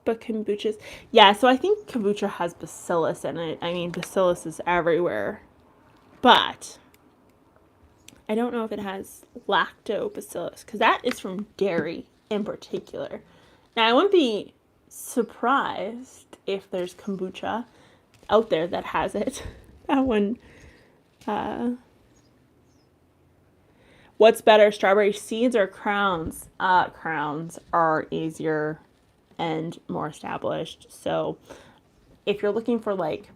but kombuchas. Yeah, so I think kombucha has bacillus in it. I mean, bacillus is everywhere, but I don't know if it has lactobacillus, because that is from dairy in particular. Now, I wouldn't be surprised if there's kombucha out there that has it. That one, what's better, strawberry seeds or crowns? Crowns are easier and more established. So if you're looking for like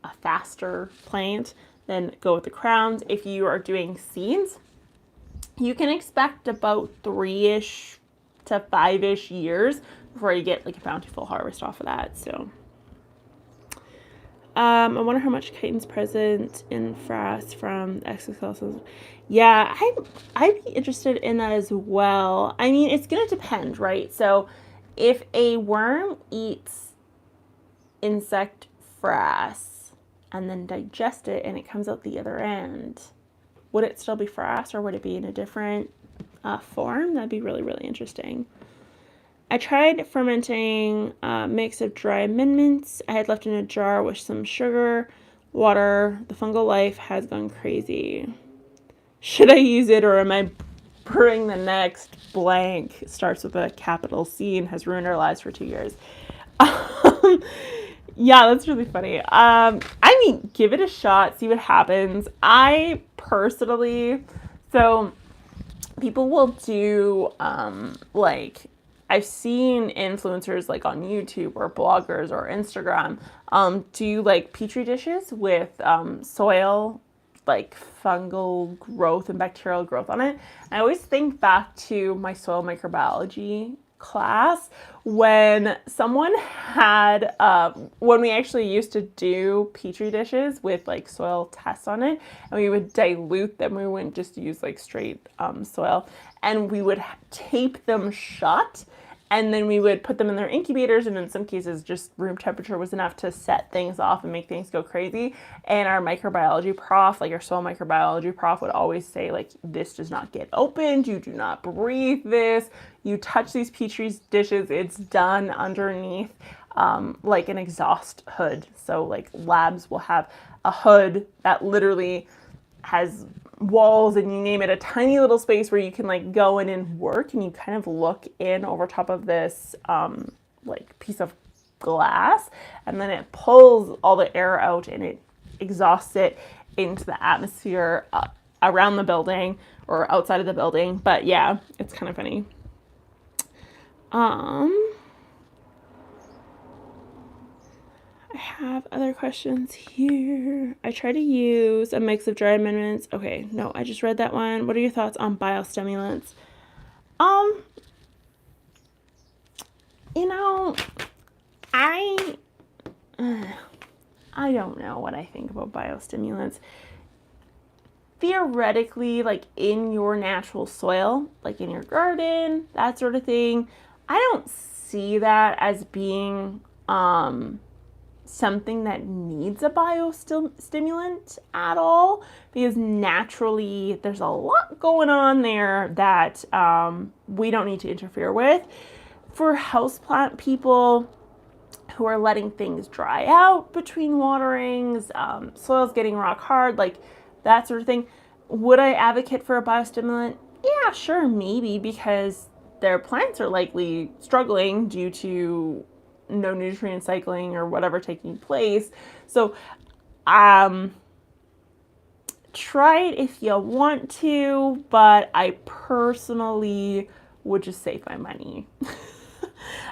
a faster plant, then go with the crowns. If you are doing seeds, you can expect about 3-ish to 5-ish years before you get like a bountiful harvest off of that. So I wonder how much chitin's present in frass from exoskeleton. Yeah, I'd be interested in that as well. I mean, it's gonna depend, right? So if a worm eats insect frass and then digest it and it comes out the other end, would it still be frass or would it be in a different form? That'd be really, really interesting. I tried fermenting a mix of dry amendments I had left in a jar with some sugar, water. The fungal life has gone crazy. Should I use it or am I brewing the next blank? Starts with a capital C and has ruined our lives for 2 years. Yeah, that's really funny. I mean, give it a shot, see what happens. I personally, so people will do, like, I've seen influencers like on YouTube or bloggers or Instagram, do like petri dishes with soil, like fungal growth and bacterial growth on it. I always think back to my soil microbiology class when someone had when we actually used to do petri dishes with like soil tests on it, and we would dilute them. We wouldn't just use like straight soil, and we would tape them shut, and then we would put them in their incubators, and in some cases just room temperature was enough to set things off and make things go crazy. And our microbiology prof, like our soil microbiology prof, would always say like, this does not get opened, you do not breathe this, you touch these petri dishes, it's done underneath like an exhaust hood. So like labs will have a hood that literally has walls and you name it, a tiny little space where you can like go in and work, and you kind of look in over top of this like piece of glass, and then it pulls all the air out and it exhausts it into the atmosphere around the building or outside of the building. But yeah, it's kind of funny. have other questions here. I try to use a mix of dry amendments. Okay, no, I just read that one. What are your thoughts on biostimulants? You know, I don't know what I think about biostimulants. Theoretically, like in your natural soil, like in your garden, that sort of thing, I don't see that as being something that needs a biostimulant at all, because naturally there's a lot going on there that we don't need to interfere with. For houseplant people who are letting things dry out between waterings, soil's getting rock hard, like that sort of thing, would I advocate for a biostimulant? Yeah, sure, maybe, because their plants are likely struggling due to no nutrient cycling or whatever taking place. So try it if you want to, but I personally would just save my money.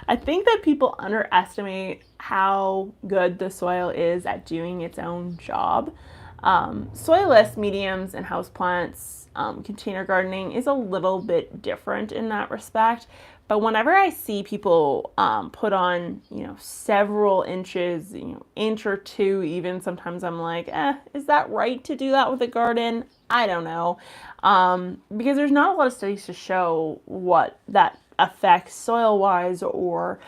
I think that people underestimate how good the soil is at doing its own job. Soilless mediums and houseplants, container gardening is a little bit different in that respect. But whenever I see people put on, several inches, inch or two even, sometimes I'm like, is that right to do that with a garden? I don't know. Because there's not a lot of studies to show what that affects soil-wise or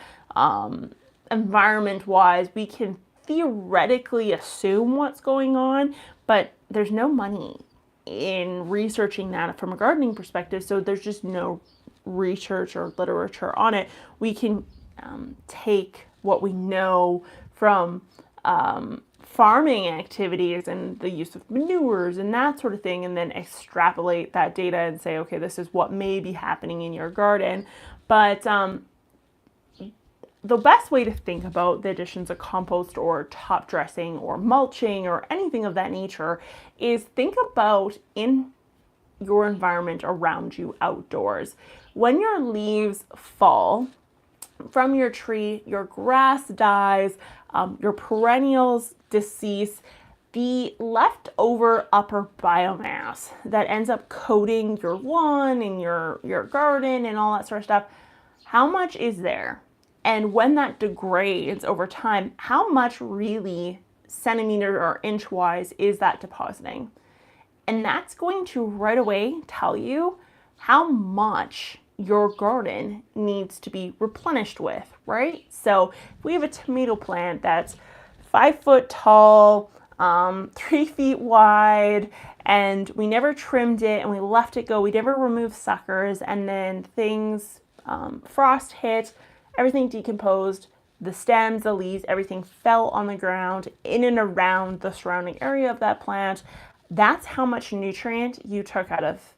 environment-wise. We can theoretically assume what's going on, but there's no money in researching that from a gardening perspective, so there's just no research or literature on it. We can take what we know from farming activities and the use of manures and that sort of thing, and then extrapolate that data and say, okay, this is what may be happening in your garden. But the best way to think about the additions of compost or top dressing or mulching or anything of that nature is think about in your environment around you outdoors. When your leaves fall from your tree, your grass dies, your perennials decease, the leftover upper biomass that ends up coating your lawn and your garden and all that sort of stuff, how much is there? And when that degrades over time, how much really centimeter or inch wise is that depositing? And that's going to right away tell you how much your garden needs to be replenished with, right? So if we have a tomato plant that's 5 foot tall, 3 feet wide, and we never trimmed it and we left it go, we never removed suckers, and then things, frost hit, everything decomposed, the stems, the leaves, everything fell on the ground in and around the surrounding area of that plant. That's how much nutrient you took out of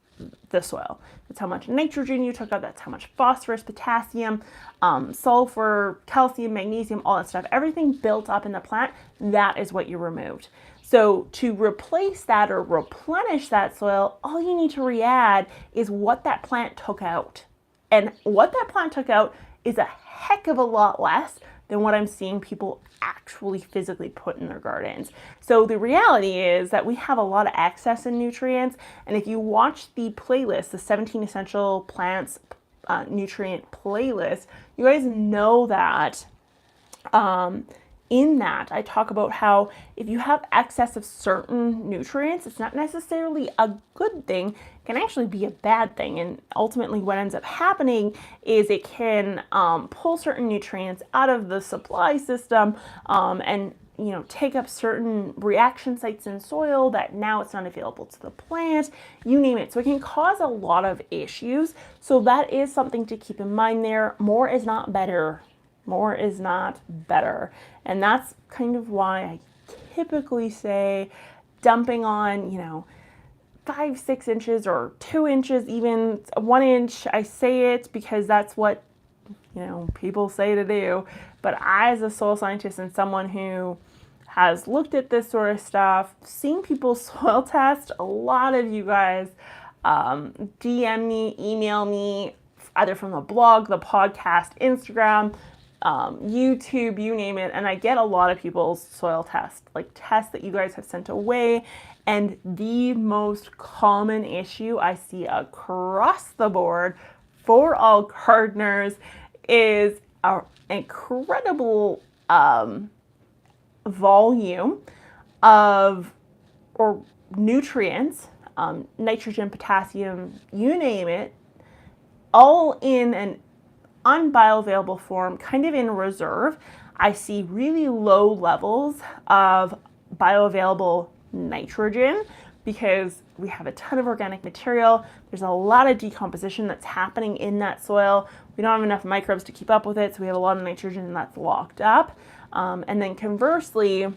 the soil. That's how much nitrogen you took out. That's how much phosphorus, potassium, sulfur, calcium, magnesium, all that stuff. Everything built up in the plant, that is what you removed. So to replace that or replenish that soil, all you need to re-add is what that plant took out. And what that plant took out is a heck of a lot less than what I'm seeing people actually physically put in their gardens. So the reality is that we have a lot of excess in nutrients. And if you watch the playlist, the 17 Essential Plants nutrient playlist, you guys know that in that I talk about how if you have excess of certain nutrients, it's not necessarily a good thing. It can actually be a bad thing. And ultimately what ends up happening is it can pull certain nutrients out of the supply system and take up certain reaction sites in soil that now it's not available to the plant, you name it. So it can cause a lot of issues. So that is something to keep in mind there. More is not better. More is not better. And that's kind of why I typically say dumping on, 5, 6 inches or 2 inches, even 1 inch. I say it because that's what, people say to do. But I, as a soil scientist and someone who has looked at this sort of stuff, seen people soil test, a lot of you guys DM me, email me, either from the blog, the podcast, Instagram, YouTube, you name it, and I get a lot of people's soil tests, like tests that you guys have sent away. And the most common issue I see across the board for all gardeners is our incredible volume of or nutrients, nitrogen, potassium, you name it, all in an unbioavailable form, kind of in reserve. I see really low levels of bioavailable nitrogen because we have a ton of organic material. There's a lot of decomposition that's happening in that soil. We don't have enough microbes to keep up with it, so we have a lot of nitrogen that's locked up. And then conversely,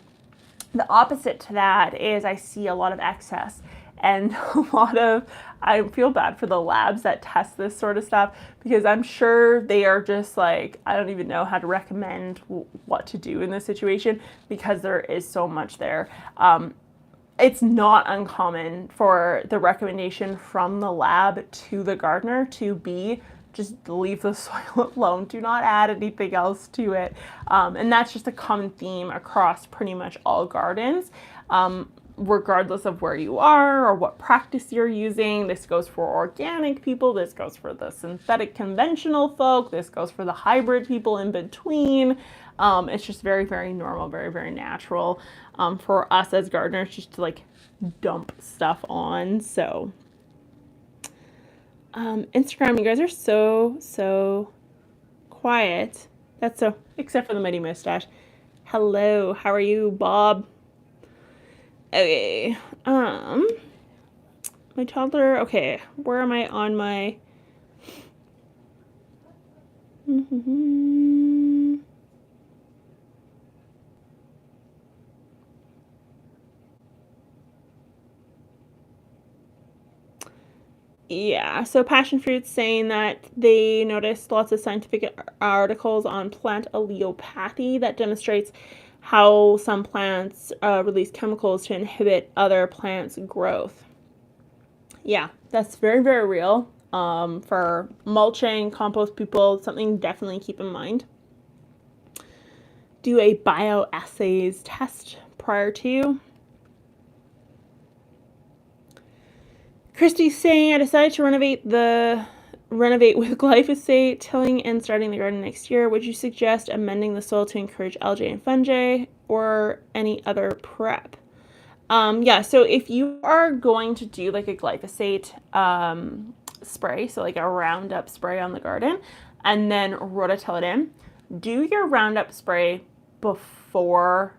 the opposite to that is I see a lot of excess. And I feel bad for the labs that test this sort of stuff because I'm sure they are just like, I don't even know how to recommend what to do in this situation because there is so much there. It's not uncommon for the recommendation from the lab to the gardener to be just leave the soil alone. Do not add anything else to it. And that's just a common theme across pretty much all gardens. Regardless of where you are or what practice you're using. This goes for organic people, this goes for the synthetic conventional folk, this goes for the hybrid people in between. It's just very, very normal, very, very natural for us as gardeners just to like dump stuff on. So Instagram, you guys are so quiet. That's so, except for the mighty mustache. Hello, how are you, Bob? Okay, my toddler, okay, where am I on my, yeah, so passion fruit's saying that they noticed lots of scientific articles on plant allelopathy that demonstrates how some plants release chemicals to inhibit other plants' growth. Yeah, that's very, very real. For mulching, compost people, something definitely keep in mind. Do a bioassays test prior to. Christy's saying, I decided to renovate with glyphosate, tilling and starting the garden next year. Would you suggest amending the soil to encourage algae and fungi or any other prep? Yeah, so if you are going to do like a glyphosate spray, so like a Roundup spray on the garden, and then rototill it in, do your Roundup spray before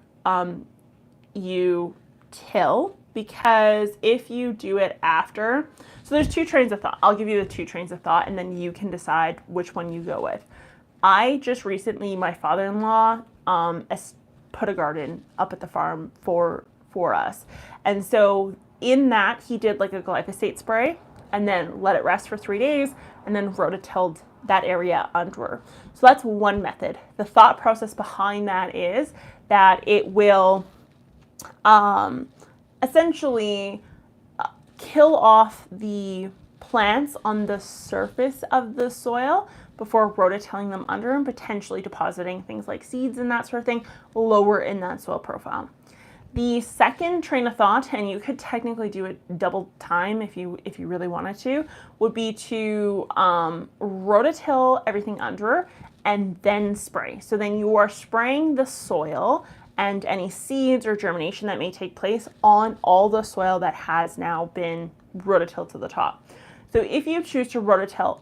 you till, because if you do it after, so there's two trains of thought. I'll give you the two trains of thought and then you can decide which one you go with. I just recently, my father-in-law put a garden up at the farm for us. And so in that, he did like a glyphosate spray and then let it rest for 3 days and then rototilled that area under. So that's one method. The thought process behind that is that it will essentially kill off the plants on the surface of the soil before rototilling them under and potentially depositing things like seeds and that sort of thing lower in that soil profile. The second train of thought, and you could technically do it double time if you really wanted to, would be to rototill everything under and then spray. So then you are spraying the soil and any seeds or germination that may take place on all the soil that has now been rototilled to the top. So if you choose to rototill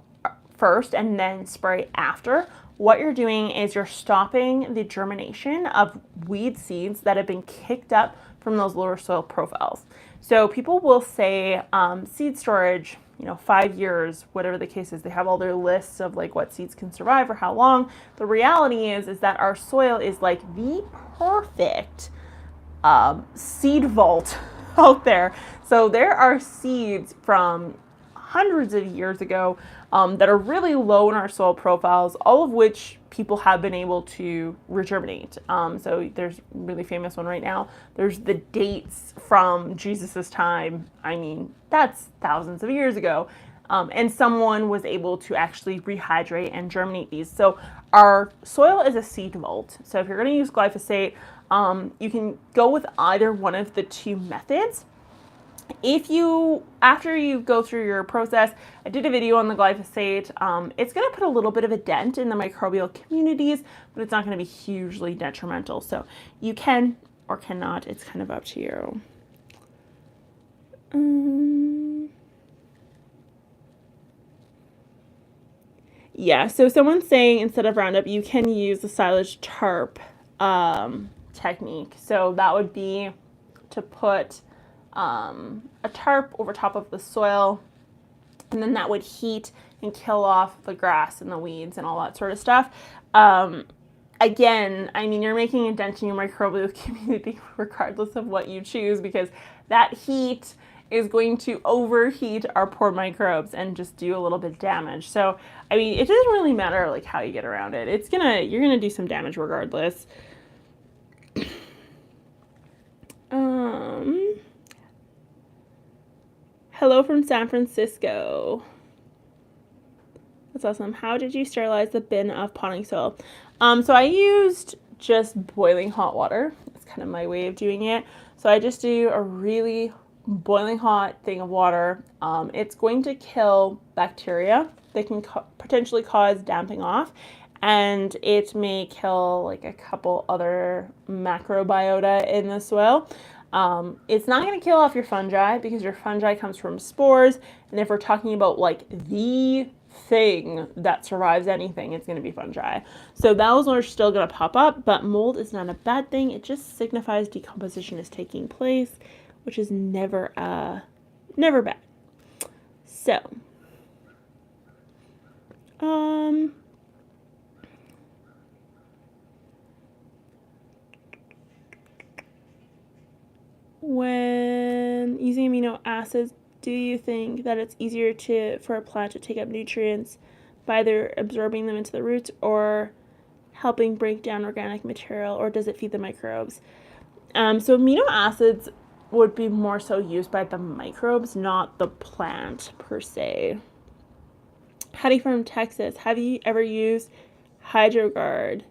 first and then spray after, what you're doing is you're stopping the germination of weed seeds that have been kicked up from those lower soil profiles. So people will say seed storage, 5 years, whatever the case is, they have all their lists of like what seeds can survive or how long. The reality is that our soil is like the perfect seed vault out there. So there are seeds from hundreds of years ago that are really low in our soil profiles, all of which people have been able to regerminate. So there's a really famous one right now. There's the dates from Jesus's time. I mean, that's thousands of years ago. And someone was able to actually rehydrate and germinate these. So our soil is a seed vault. So if you're going to use glyphosate, you can go with either one of the two methods. If you, after you go through your process, I did a video on the glyphosate. It's going to put a little bit of a dent in the microbial communities, but it's not going to be hugely detrimental. So you can or cannot, it's kind of up to you. Yeah, so someone's saying instead of Roundup, you can use the silage tarp technique. So that would be to put a tarp over top of the soil, and then that would heat and kill off the grass and the weeds and all that sort of stuff. Again, I mean, you're making a dent in your microbial community regardless of what you choose, because that heat is going to overheat our poor microbes and just do a little bit of damage. So, I mean, it doesn't really matter like how you get around it. You're gonna do some damage regardless. Hello from San Francisco. That's awesome. How did you sterilize the bin of potting soil? So I used just boiling hot water. It's kind of my way of doing it. So I just do a really boiling hot thing of water. It's going to kill bacteria that can potentially cause damping off, and it may kill like a couple other macrobiota in the soil. It's not going to kill off your fungi, because your fungi comes from spores, and if we're talking about like the thing that survives anything, it's going to be fungi. So those are still going to pop up, but mold is not a bad thing. It just signifies decomposition is taking place, which is never bad. So, when using amino acids, do you think that it's easier for a plant to take up nutrients by either absorbing them into the roots or helping break down organic material, or does it feed the microbes? So amino acids would be more so used by the microbes, not the plant per se. Hattie from Texas, have you ever used HydroGuard?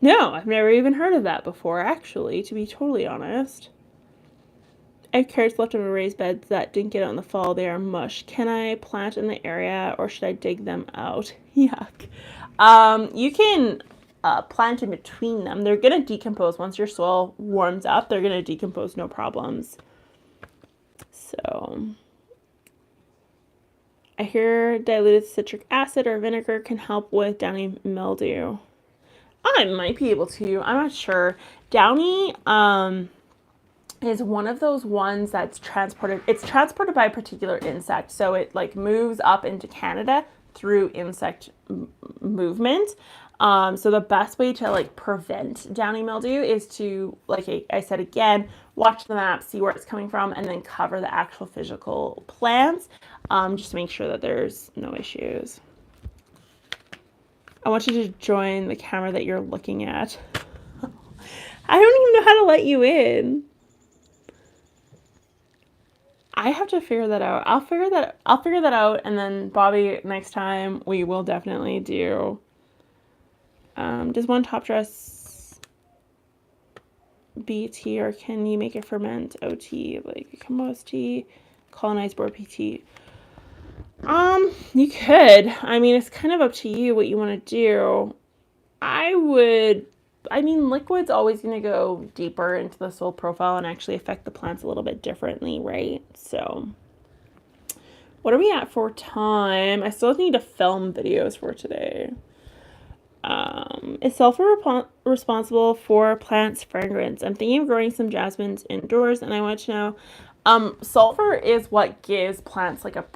No, I've never even heard of that before, actually, to be totally honest. I have carrots left in my raised beds that didn't get out in the fall. They are mush. Can I plant in the area, or should I dig them out? Yuck. You can plant in between them. They're going to decompose. Once your soil warms up, they're going to decompose, no problems. So, I hear diluted citric acid or vinegar can help with downy mildew. I might be able to. I'm not sure. Downy is one of those ones that's transported. It's transported by a particular insect. So it like moves up into Canada through insect movement. So the best way to like prevent downy mildew is to, like I said again, watch the map, see where it's coming from, and then cover the actual physical plants, just to make sure that there's no issues. I want you to join the camera that you're looking at. I don't even know how to let you in. I have to figure that out. I'll figure that out, and then Bobby, next time we will definitely do. Does one top dress be tea, or can you make it ferment OT, like compost tea, colonized board PT? You could. I mean, it's kind of up to you what you want to do. Liquid's always going to go deeper into the soil profile and actually affect the plants a little bit differently, right? So, what are we at for time? I still need to film videos for today. Is sulfur responsible for plants' fragrance? I'm thinking of growing some jasmines indoors, and I want to know, sulfur is what gives plants like a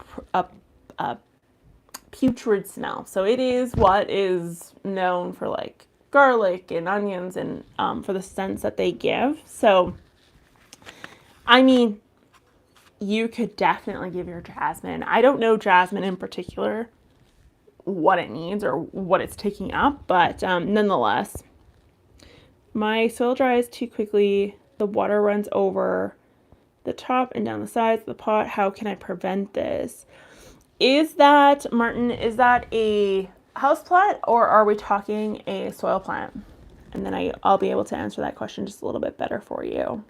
putrid smell. So it is what is known for like garlic and onions and for the scents that they give. So, I mean, you could definitely give your jasmine. I don't know jasmine in particular, what it needs or what it's taking up, but nonetheless, my soil dries too quickly. The water runs over the top and down the sides of the pot. How can I prevent this? Is that, Martin, is that a house plant or are we talking a soil plant? And then I'll be able to answer that question just a little bit better for you.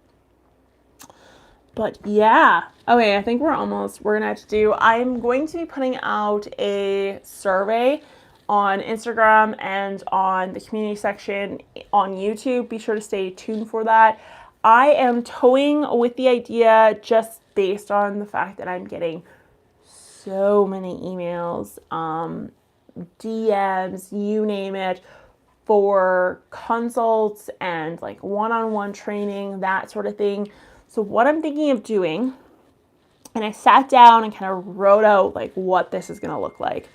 But yeah, okay, I think we're gonna have to do, I'm going to be putting out a survey on Instagram and on the community section on YouTube. Be sure to stay tuned for that. I am toying with the idea just based on the fact that I'm getting so many emails, DMs, you name it, for consults and like one-on-one training, that sort of thing. So what I'm thinking of doing, and I sat down and kind of wrote out like what this is going to look like.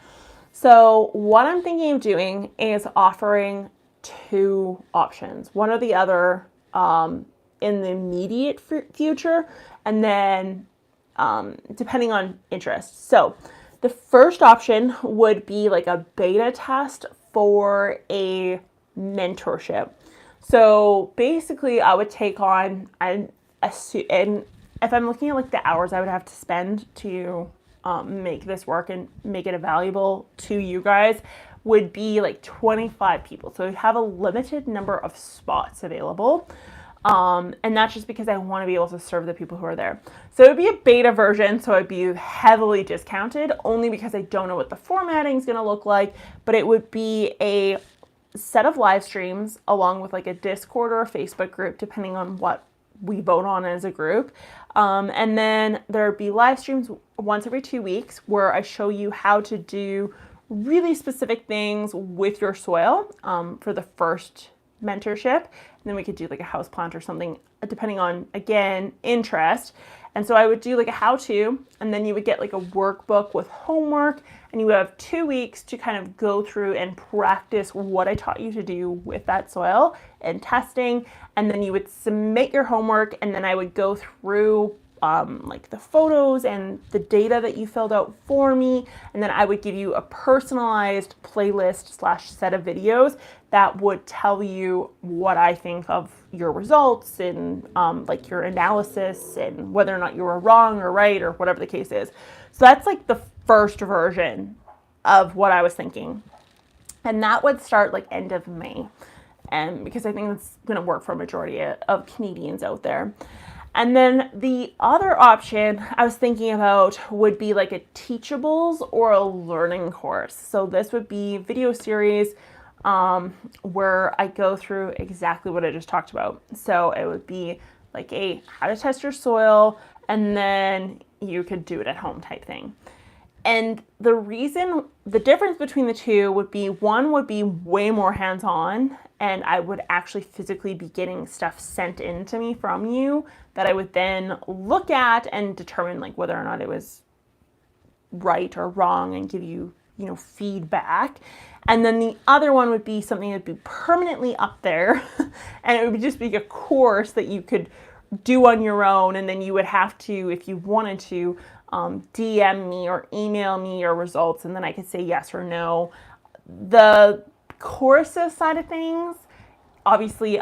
So what I'm thinking of doing is offering 2 options, one or the other, in the immediate future, and then depending on interest. So the first option would be like a beta test for a mentorship. So basically I would take on, and if I'm looking at like the hours I would have to spend to make this work and make it valuable to you guys, would be like 25 people. So we have a limited number of spots available. And that's just because I want to be able to serve the people who are there. So it would be a beta version, so it'd be heavily discounted only because I don't know what the formatting is going to look like, but it would be a set of live streams along with like a Discord or a Facebook group, depending on what we vote on as a group. And then there'd be live streams once every 2 weeks where I show you how to do really specific things with your soil for the first mentorship. And then we could do like a house plant or something, depending on, again, interest. And so I would do like a how-to, and then you would get like a workbook with homework, and you have 2 weeks to kind of go through and practice what I taught you to do with that soil and testing. And then you would submit your homework, and then I would go through like the photos and the data that you filled out for me. And then I would give you a personalized playlist / set of videos that would tell you what I think of your results and like your analysis and whether or not you were wrong or right or whatever the case is. So that's like the first version of what I was thinking. And that would start like end of May. And because I think that's going to work for a majority of Canadians out there. And then the other option I was thinking about would be like a teachables or a learning course. So this would be video series where I go through exactly what I just talked about. So it would be like a how to test your soil, and then you could do it at home type thing. And the difference between the two would be, one would be way more hands-on, and I would actually physically be getting stuff sent in to me from you that I would then look at and determine like whether or not it was right or wrong and give you, feedback. And then the other one would be something that would be permanently up there and it would just be a course that you could do on your own, and then you would have to, if you wanted to, DM me or email me your results, and then I could say yes or no. The courses side of things, obviously,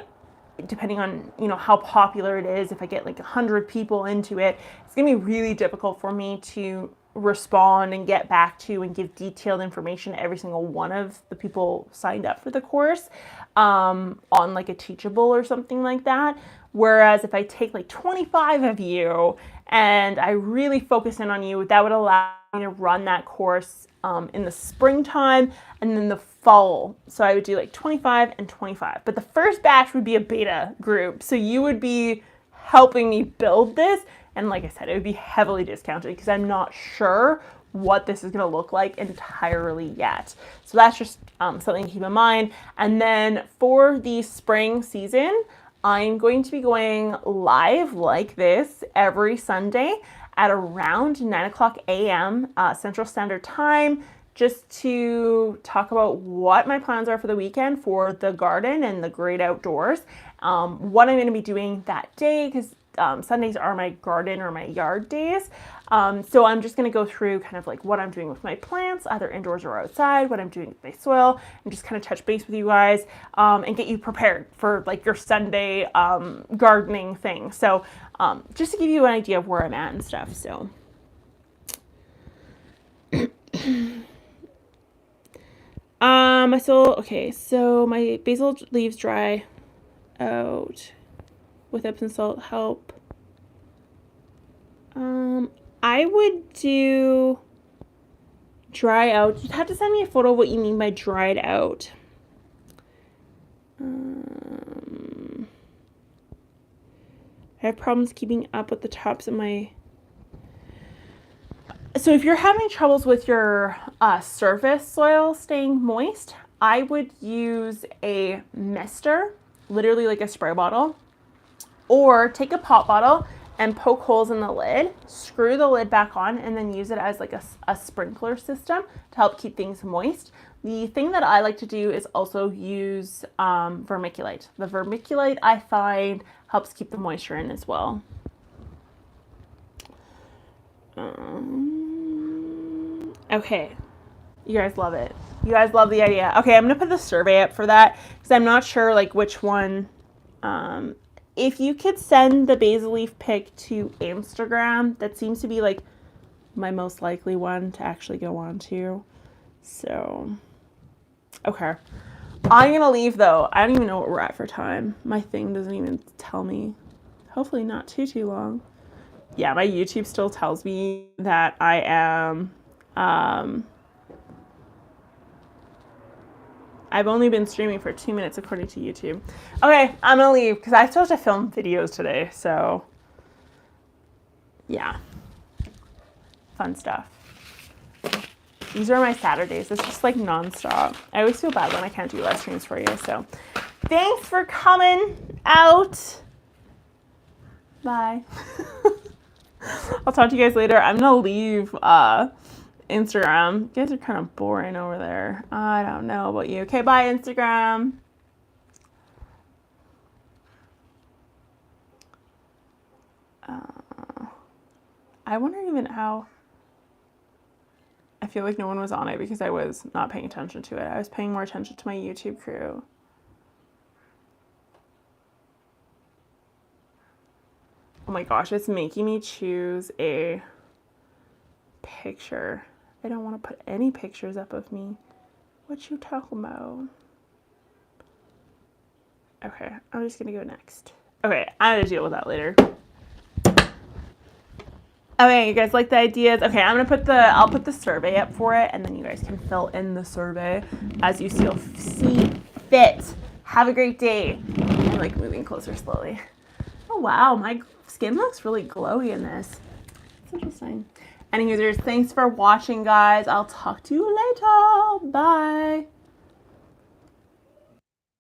depending on how popular it is, if I get like 100 people into it, it's gonna be really difficult for me to respond and get back to and give detailed information to every single one of the people signed up for the course on like a teachable or something like that. Whereas if I take like 25 of you and I really focus in on you, that would allow me to run that course in the springtime and then the fall. So I would do like 25 and 25. But the first batch would be a beta group. So you would be helping me build this. And like I said, it would be heavily discounted because I'm not sure what this is going to look like entirely yet. So that's just something to keep in mind. And then for the spring season, I'm going to be going live like this every Sunday at around 9:00 a.m. Central Standard Time, just to talk about what my plans are for the weekend for the garden and the great outdoors. What I'm going to be doing that day, because Sundays are my garden or my yard days. So I'm just going to go through kind of like what I'm doing with my plants, either indoors or outside, what I'm doing with my soil, and just kind of touch base with you guys and get you prepared for like your Sunday gardening thing. So just to give you an idea of where I'm at and stuff. So so my basil leaves dry out with Epsom salt help. I would do dry out. You'd have to send me a photo of what you mean by dried out. I have problems keeping up with the tops of my... So if you're having troubles with your surface soil staying moist, I would use a mister, literally like a spray bottle, or take a pop bottle and poke holes in the lid, screw the lid back on, and then use it as like a sprinkler system to help keep things moist. The thing that I like to do is also use vermiculite. The vermiculite I find helps keep the moisture in as well. Okay, you guys love it. You guys love the idea. Okay, I'm gonna put the survey up for that because I'm not sure like which one. If you could send the basil leaf pic to Instagram, that seems to be like my most likely one to actually go on to. So, okay. I'm gonna leave though. I don't even know what we're at for time. My thing doesn't even tell me. Hopefully not too long. Yeah, my YouTube still tells me that I am, I've only been streaming for 2 minutes according to YouTube. Okay, I'm gonna leave because I still have to film videos today, so yeah. Fun stuff. These are my Saturdays. It's just like nonstop. I always feel bad when I can't do live streams for you, so thanks for coming out. Bye. I'll talk to you guys later. I'm gonna leave Instagram. You guys are kind of boring over there. I don't know about you. Okay, bye, Instagram. I wonder even how... I feel like no one was on it because I was not paying attention to it. I was paying more attention to my YouTube crew. Oh my gosh, it's making me choose a picture. I don't want to put any pictures up of me. What you talking about? Okay, I'm just gonna go next. Okay, I'm gonna deal with that later. Okay, you guys like the ideas? Okay, I'll put the survey up for it, and then you guys can fill in the survey as you see fit. Have a great day. I'm like moving closer slowly. Oh wow, my skin looks really glowy in this. It's interesting. Anyways, thanks for watching, guys. I'll talk to you later. Bye.